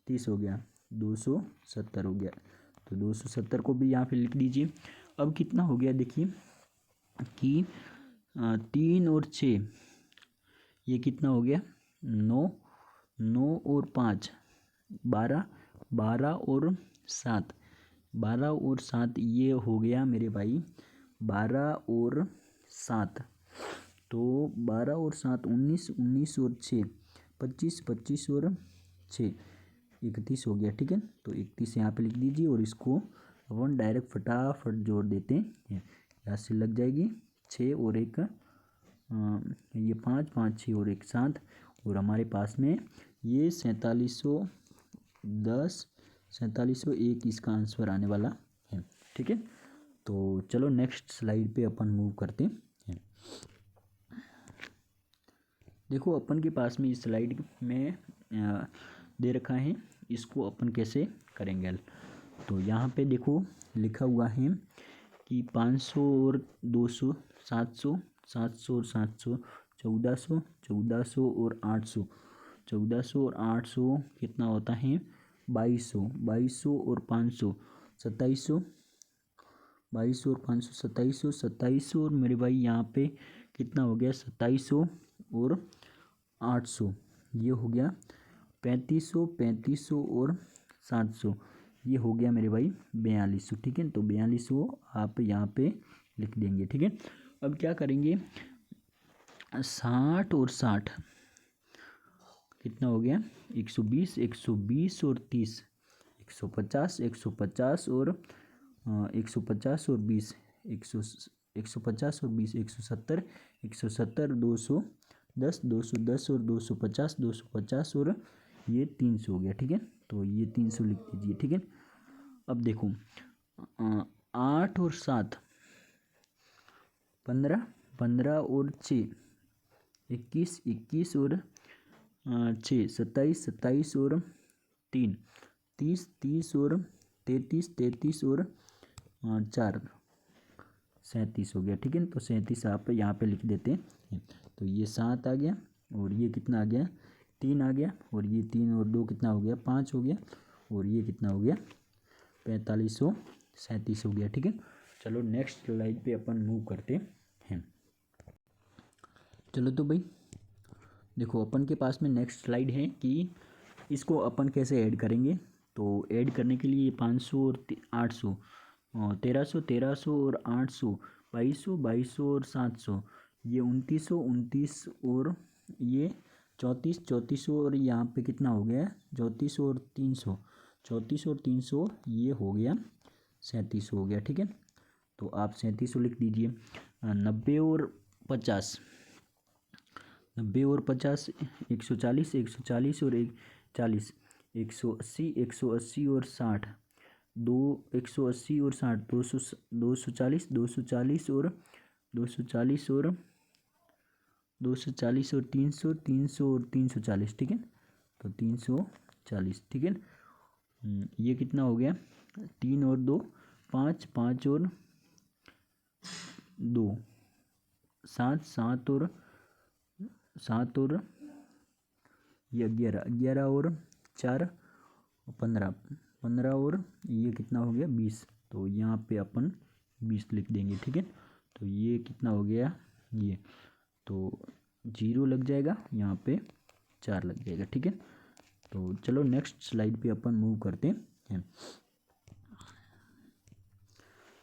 30 हो गया 270 हो गया, तो 270 को भी यहाँ पे लिख दीजिए। अब कितना हो गया देखिए कि 3 और 6 ये कितना हो गया 9, 9 और 5 12, 12 और 7, 12 और 7 ये हो गया मेरे भाई 12 और 7, तो 12 और 7 19, 19 और 6 25, 25 और 6 31 हो गया, ठीक है। तो 31 यहाँ पे लिख दीजिए और इसको अपन डायरेक्ट फटाफट जोड़ देते हैं, यहाँ से लग जाएगी 6 और 1 ये 5, 5 6 और 1 7, और हमारे पास में ये 4710, 4701 इसका आंसर आने वाला है, ठीक है। तो चलो नेक्स्ट स्लाइड पे अपन मूव करते हैं। देखो अपन के पास में इस स्लाइड में दे रखा है, इसको अपन कैसे करेंगे हल। तो यहाँ पे देखो लिखा हुआ है कि 500 और 200 700, 700 और 700 1400, 1400 और 800, 1400 और 800 कितना होता है 2200, 2200 और 500 2700, 2200 और 500 2700, 2700 और मेरे भाई यहाँ पे कितना हो गया 2700 और 800, ये हो गया 3500, 3500 और 700, ये हो गया मेरे भाई 4200। ठीक है, तो 4200 आप यहाँ पे लिख देंगे। ठीक है, अब क्या करेंगे 60 और 60 कितना हो गया 120, 120 और 30 150, 150 और 150 और 20 150 और 20 170, 170 210, 210 और 250, 250 और ये 300 हो गया। ठीक है, तो ये 300 लिख दीजिए। ठीक है, अब देखो 8 और 7 15, 15 और 6 21, 21 और 6 27, 27 और 3 30, 30 और 33, 33 और 4 37 हो गया। ठीक है, तो 37 आप यहाँ पे लिख देते हैं। तो ये 7 आ गया और ये कितना आ गया 3 आ गया और ये 3 और 2 कितना हो गया 5 हो गया और ये कितना हो गया 4537 हो गया। ठीक है, चलो नेक्स्ट स्लाइड पे अपन मूव करते हैं। चलो तो भाई देखो अपन के पास में नेक्स्ट स्लाइड है कि इसको अपन कैसे ऐड करेंगे। तो ऐड करने के लिए 500 और 800 1300, 1300 और 800 2200, 2200 और 700 ये 2900, 29 और ये 34, 3400 और यहाँ पे कितना हो गया 3400 और 300, 3400 और 300 ये हो गया 3700 हो गया। ठीक है, तो आप 3700 लिख दीजिए। 90 और 50 90 और 50 140, 140 और 40 180, 180 और 60 180 और 60 240, 240 और 240 और 240 और 300, 300 और 340। ठीक है, तो 340। ठीक है, ये कितना हो गया 3 और 2 5, 5 और 2 7, 7 और 7 और ये 11, 11 और 4 15, 15 और ये कितना हो गया 20, तो यहाँ पे अपन 20 लिख देंगे। ठीक है, तो ये कितना हो गया ये तो 0 लग जाएगा, यहाँ पे 4 लग जाएगा। ठीक है, तो चलो नेक्स्ट स्लाइड पे अपन मूव करते हैं।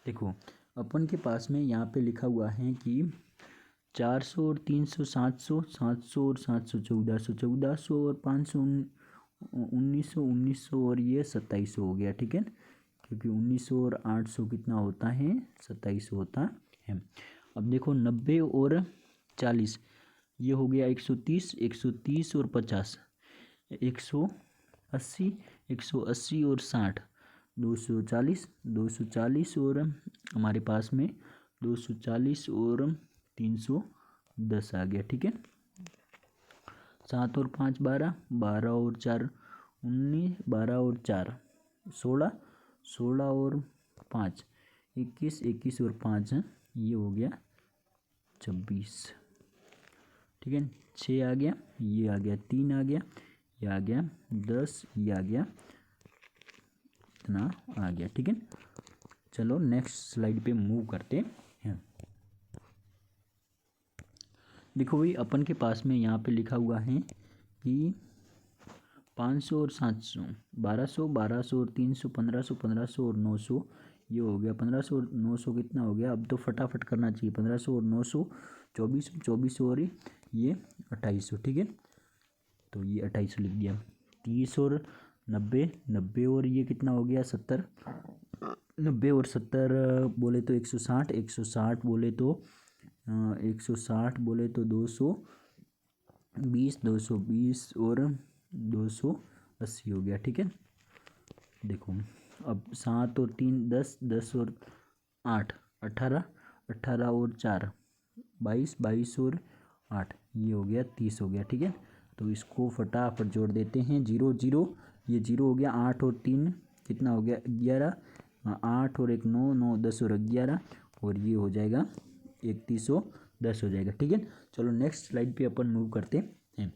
देखो अपन के पास में यहाँ पे लिखा हुआ है कि 400 और 300 700, 700 और 700 1400, 1400 और 500 1900, 1900 और ये 2700 हो गया। ठीक है, क्योंकि 1900 और 800 कितना होता है 2700 होता है। अब देखो 90 और 40 ये हो गया 130, 130 और 50 180, 180 और 60 240, 240 और हमारे पास में 240 और 310 आ गया। ठीक है, 7 और 5 12, 12 और 4 19, 12 और 4 16, 16 और 5 21, 21 और 5 ये हो गया 26। ठीक है, 6 आ गया, ये आ गया 3 आ गया, ये आ गया 10, ये आ गया इतना आ गया। ठीक है, चलो नेक्स्ट स्लाइड पे मूव करते हैं। देखो भाई अपन के पास में यहाँ पे लिखा हुआ है कि 500 और 700 1200, 1200 और 300 1500, 1500 और 900 ये हो गया 1500 और 900 कितना हो गया। अब तो फटाफट करना चाहिए 1500 और 900 2400, 2400 और ये 2800। ठीक है, तो ये 2800 लिख दिया। 30 और 90, 90 और ये कितना हो गया 70, 90 और 70 बोले तो 160, 160 बोले तो 160 बोले तो 220, 220 और 280 हो गया। ठीक है, देखो अब 7 और 3 10, 10 और 8 18, 18 और 4 22, 22 और 8 ये हो गया 30 हो गया। ठीक है, तो इसको फटाफट जोड़ देते हैं 0 0 ये 0 हो गया 8 और 3 कितना हो गया 11 8 और 1 9 9 10 और 11 और ये हो जाएगा 3110 हो जाएगा। ठीक है, चलो नेक्स्ट स्लाइड पे अपन मूव करते हैं।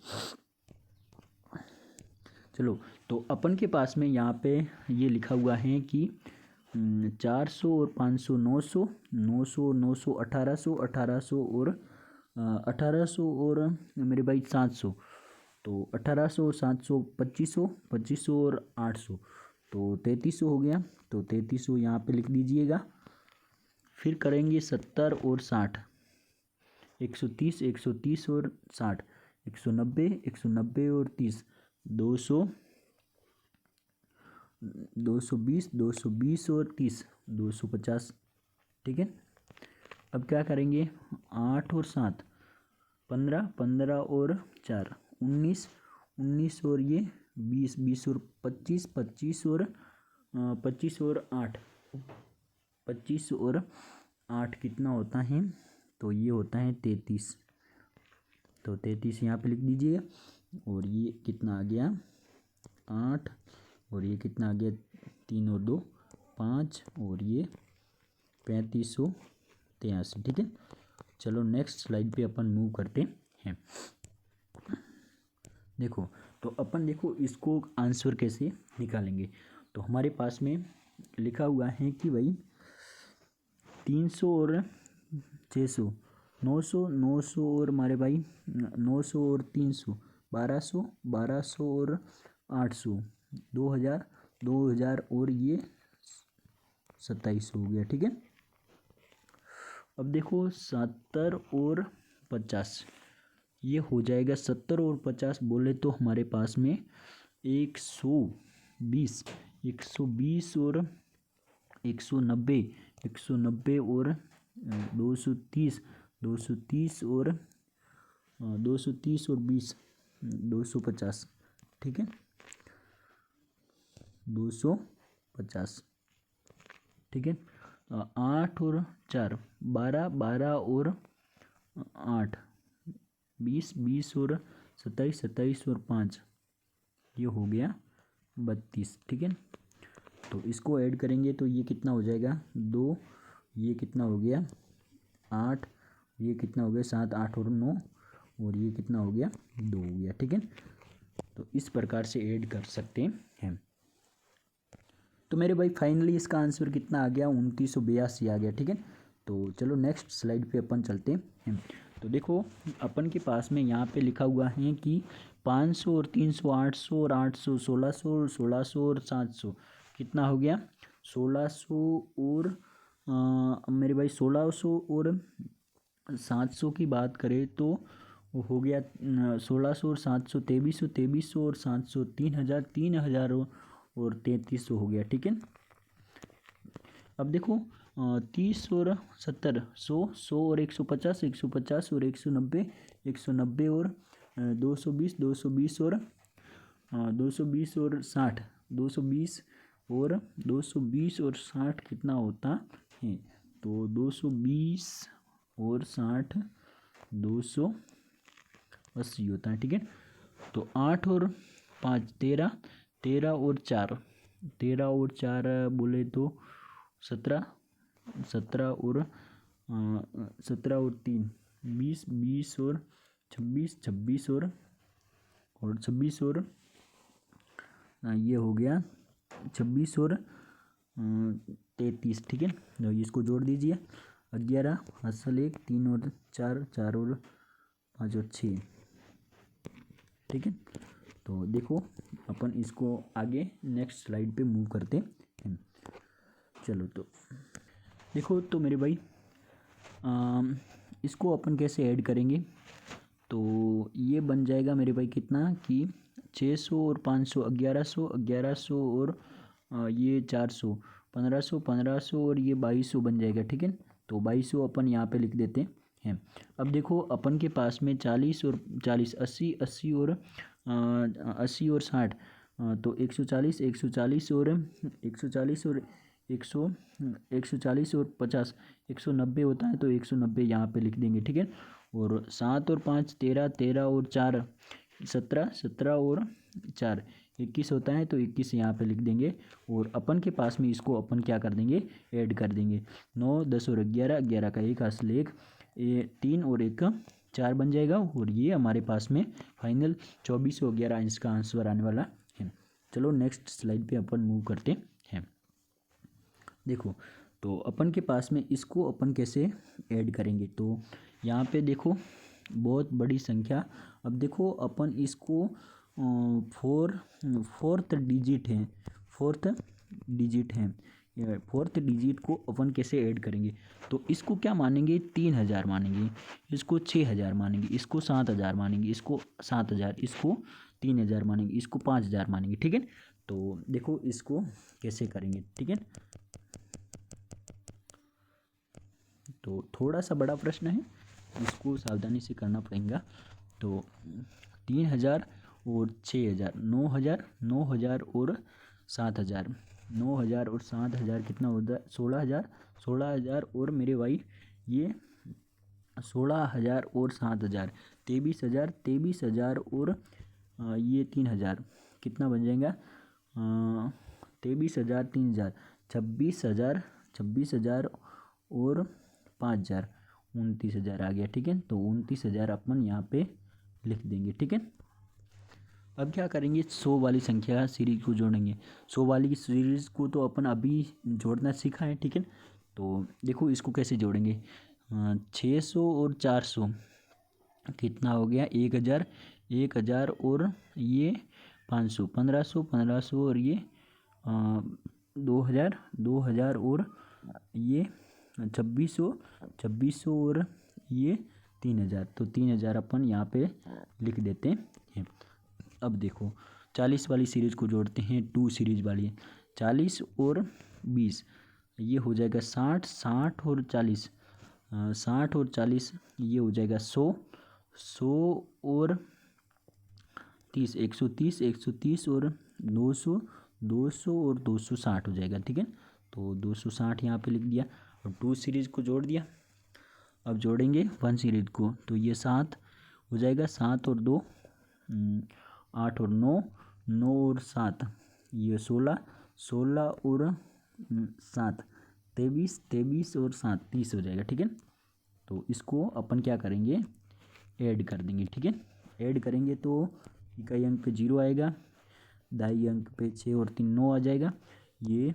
चलो तो अपन के पास में यहाँ पे ये लिखा हुआ है कि 400 और 500 900, 900 900 1800, 1800 और 1800 और मेरे भाई 700, तो 1800 और 700 2500, 2500 और 800, तो 3300 हो गया। तो 3300 यहाँ पे लिख दीजिएगा। फिर करेंगे 70 और 60, 130, 130 और 60, 190, 190 और 30, 200, 220, 220 और 30, 250। ठीक है। अब क्या करेंगे, 8 और 7 15, 15 और 4 19, 19 और ये 20, 20 और 25, 25 और 25 और 8, 25 और 8 कितना होता है, तो ये होता है 33। तो 33 यहाँ पे लिख दीजिए। और ये कितना आ गया 8, और ये कितना आ गया 3 और 2 5, और ये 3583। ठीक है। चलो नेक्स्ट स्लाइड पे अपन मूव करते हैं। देखो, तो अपन देखो इसको आंसर कैसे निकालेंगे। तो हमारे पास में लिखा हुआ है कि भाई 300 और 600, 900, 900 और हमारे भाई 900 और 300, 1200, 1200 और 800, 2000, 2000 और ये 2700 हो गया। ठीक है। अब देखो 70 और 50, ये हो जाएगा 70 और 50 बोले तो हमारे पास में 120, 120 और 190, 190 और 230, 230 और 230 और 20, 250। ठीक है, 250। ठीक है। 8 और 4 12, 12 और 8 20, 20 और 27, 27 और 5, ये हो गया 32। ठीक है। तो इसको ऐड करेंगे तो ये कितना हो जाएगा 2, ये कितना हो गया 8, ये कितना हो गया 7, 8 और 9, और ये कितना हो गया 2 हो गया। ठीक है। तो इस प्रकार से ऐड कर सकते हैं। तो मेरे भाई फाइनली इसका आंसर कितना आ गया 2982 आ गया। ठीक है। तो चलो नेक्स्ट स्लाइड पे अपन चलते हैं। तो देखो अपन के पास में यहाँ पे लिखा हुआ है कि 500 और 300, 800 और 800, 1600 और 1600 और 700 कितना हो गया 1600 और मेरे भाई 1600 और 700 की बात करें तो वो हो गया 1600 और 700 2300, 2300 और 700 3000, 3000 और 3300 हो गया। ठीक है। अब देखो 30 और 70, 100, 100 और 150, 150 और 190, 190 और 220, 220 और 220 और 60, 220 और 220 और 60 कितना होता है, तो 220 और 60 280 होता है। ठीक है। तो 8 और 5 13, 13 और 4 13 और 4 बोले तो 17, 17 और 17 और 3 20, 20 और 26, 26 और 26 और ये हो गया 26 और 33। ठीक है। तो इसको जोड़ दीजिए 11 असल 1 3 और 4 4 और 5 और 6। ठीक है। तो देखो अपन इसको आगे नेक्स्ट स्लाइड पे मूव करते हैं। चलो तो देखो तो मेरे भाई इसको अपन कैसे ऐड करेंगे, तो ये बन जाएगा मेरे भाई कितना कि 600 और 500 1100, 1100 और ये 400 1500, 1500 और ये 2200 बन जाएगा। ठीक है। तो 2200 अपन यहाँ पे लिख देते हैं। अब देखो अपन के पास में 40 और 40 80, 80 और 80 और 60, तो 140, 140 और 140 और 140 और 50, 190 होता है, तो 190 यहाँ पे लिख देंगे। ठीक है। और 7 और 5 13, 13 और 4 17, 17 और 4 21 होता है, तो 21 यहाँ पे लिख देंगे। और अपन के पास में इसको अपन क्या कर देंगे ऐड कर देंगे 9, 10 और 11, 11 का एक असल 1 3 और 1 का 4 बन जाएगा। और ये हमारे पास में फाइनल 24 और 11 इसका आंसर आने वाला है। चलो नेक्स्ट स्लाइड पे अपन मूव करते हैं। देखो, तो अपन के पास में इसको अपन कैसे ऐड करेंगे, तो यहाँ पे देखो बहुत बड़ी संख्या। अब देखो अपन इसको फोर्थ डिजिट है, फोर्थ डिजिट को अपन कैसे ऐड करेंगे, तो इसको क्या मानेंगे, 3000 मानेंगे, इसको 6000 मानेंगे, इसको 7000 मानेंगे, इसको 7000, इसको 3000 मानेंगे, इसको 5000 मानेंगे। ठीक है, तो देखो इसको कैसे करेंगे। ठीक है, तो थोड़ा सा बड़ा प्रश्न है, इसको सावधानी से करना पड़ेगा। तो 3000 और 6000, 9000, 9000 और 7000, 9000 और 7000 कितना होता है, 16000, 16000 और मेरे भाई ये 16000 और 7000, 23000, 23000 और ये 3000 कितना बन जाएगा, 23000, 3000, 26000, 26000 और 5000, 29000 आ गया। ठीक है, तो 29000 अपन यहाँ पे लिख देंगे। ठीक है, अब क्या करेंगे, 100 वाली संख्या सीरीज को जोड़ेंगे। 100 वाली की सीरीज को तो अपन अभी जोड़ना सीखा है। ठीक है, तो देखो इसको कैसे जोड़ेंगे, 600 और 400 कितना हो गया, 1000, 1000 और ये 500, 1500, 1500 और ये 2000, 2000 और ये 2600, 2600 और ये 3000, तो 3000 अपन यहाँ पे लिख देते हैं। अब देखो 40 वाली सीरीज को जोड़ते हैं, 2 सीरीज वाली, 40 और 20 ये हो जाएगा 60, 60 और 40, 60 और 40 ये हो जाएगा 100, 100 और 30, 130, 130 और 200, 200 और 260 हो जाएगा। ठीक है, तो 260 यहाँ पे लिख दिया और 2 सीरीज को जोड़ दिया। अब जोड़ेंगे 1 सीरीज को, तो ये 7 हो जाएगा, 7 और 2 8 और 9, 9 और 7 ये 16, 16 और 7 23, 23 और 7 30 हो जाएगा। ठीक है, तो इसको अपन क्या करेंगे, ऐड कर देंगे। ठीक है, ऐड करेंगे तो इकाई अंक पे 0 आएगा, दाई अंक पे 6 और 3 9 आ जाएगा, ये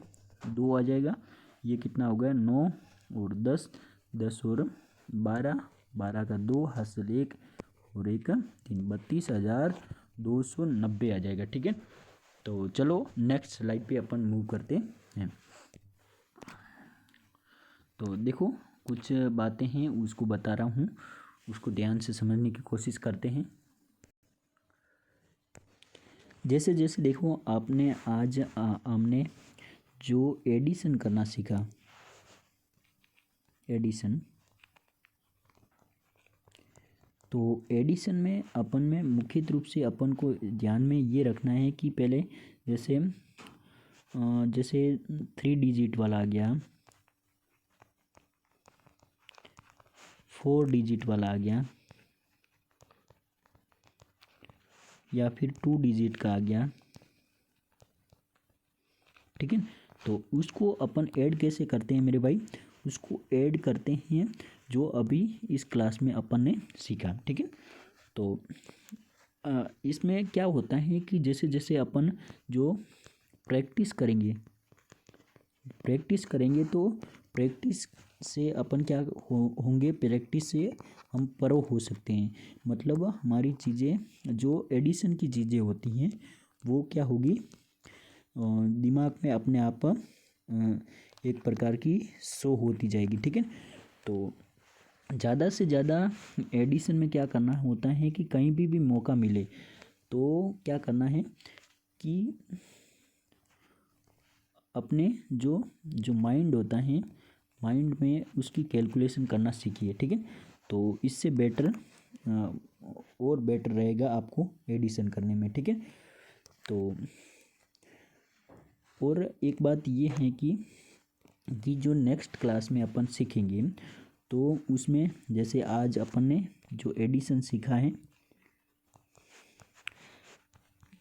2 आ जाएगा, ये कितना हो गया 9 और 10, 10 और 12, 12 का 2 हासिल 1 और 1 3, 32,290 आ जाएगा। ठीक है, तो चलो नेक्स्ट स्लाइड पे अपन मूव करते हैं। तो देखो कुछ बातें हैं उसको बता रहा हूँ, उसको ध्यान से समझने की कोशिश करते हैं। जैसे जैसे देखो आपने आज हमने जो एडिशन करना सीखा, एडिशन, तो एडिशन में अपन में मुख्य रूप से अपन को ध्यान में ये रखना है कि पहले जैसे 3 डिजिट वाला आ गया, 4 डिजिट वाला आ गया, या फिर 2 डिजिट का आ गया। ठीक है, तो उसको अपन ऐड कैसे करते हैं मेरे भाई, उसको ऐड करते हैं जो अभी इस क्लास में अपन ने सीखा। ठीक है, तो इसमें क्या होता है कि जैसे जैसे अपन जो प्रैक्टिस करेंगे तो प्रैक्टिस से अपन क्या होंगे, प्रैक्टिस से हम प्रो हो सकते हैं। मतलब हमारी चीज़ें जो एडिशन की चीज़ें होती हैं वो क्या होगी, दिमाग में अपने आप एक प्रकार की शो होती जाएगी। ठीक है, तो ज़्यादा से ज़्यादा एडिशन में क्या करना होता है कि कहीं भी मौका मिले तो क्या करना है कि अपने जो माइंड होता है, माइंड में उसकी कैलकुलेशन करना सीखिए। ठीक है, तो इससे बेटर और बेटर रहेगा आपको एडिशन करने में। ठीक है, तो और एक बात ये है कि जो नेक्स्ट क्लास में अपन सीखेंगे तो उसमें जैसे आज अपन ने जो एडिशन सीखा है,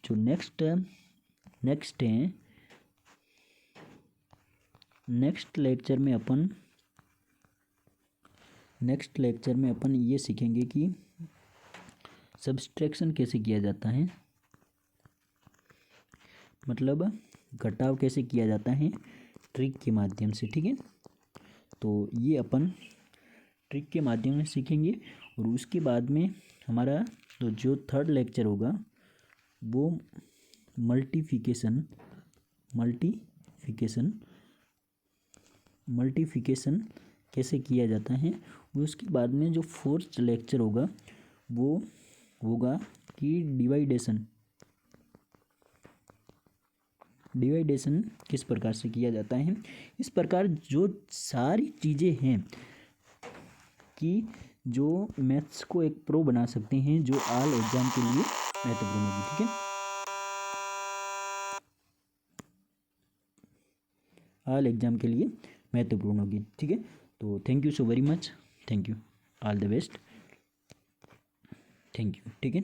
जो नेक्स्ट है, नेक्स्ट लेक्चर में अपन ये सीखेंगे कि सब्सट्रैक्शन कैसे किया जाता है, मतलब घटाव कैसे किया जाता है ट्रिक के माध्यम से, ठीक है। तो ये अपन ट्रिक के माध्यम से सीखेंगे। और उसके बाद में हमारा तो जो थर्ड लेक्चर होगा वो मल्टीफिकेशन कैसे किया जाता है। उसके बाद में जो फोर्थ लेक्चर होगा वो होगा कि डिवाइडेशन किस प्रकार से किया जाता है। इस प्रकार जो सारी चीज़ें हैं कि जो मैथ्स को एक प्रो बना सकते हैं, जो ऑल एग्जाम के लिए महत्वपूर्ण होगी, ठीक है। ऑल एग्जाम के लिए महत्वपूर्ण होगी, ठीक है। तो thank you so very much, thank you, all the best, thank you, ठीक है।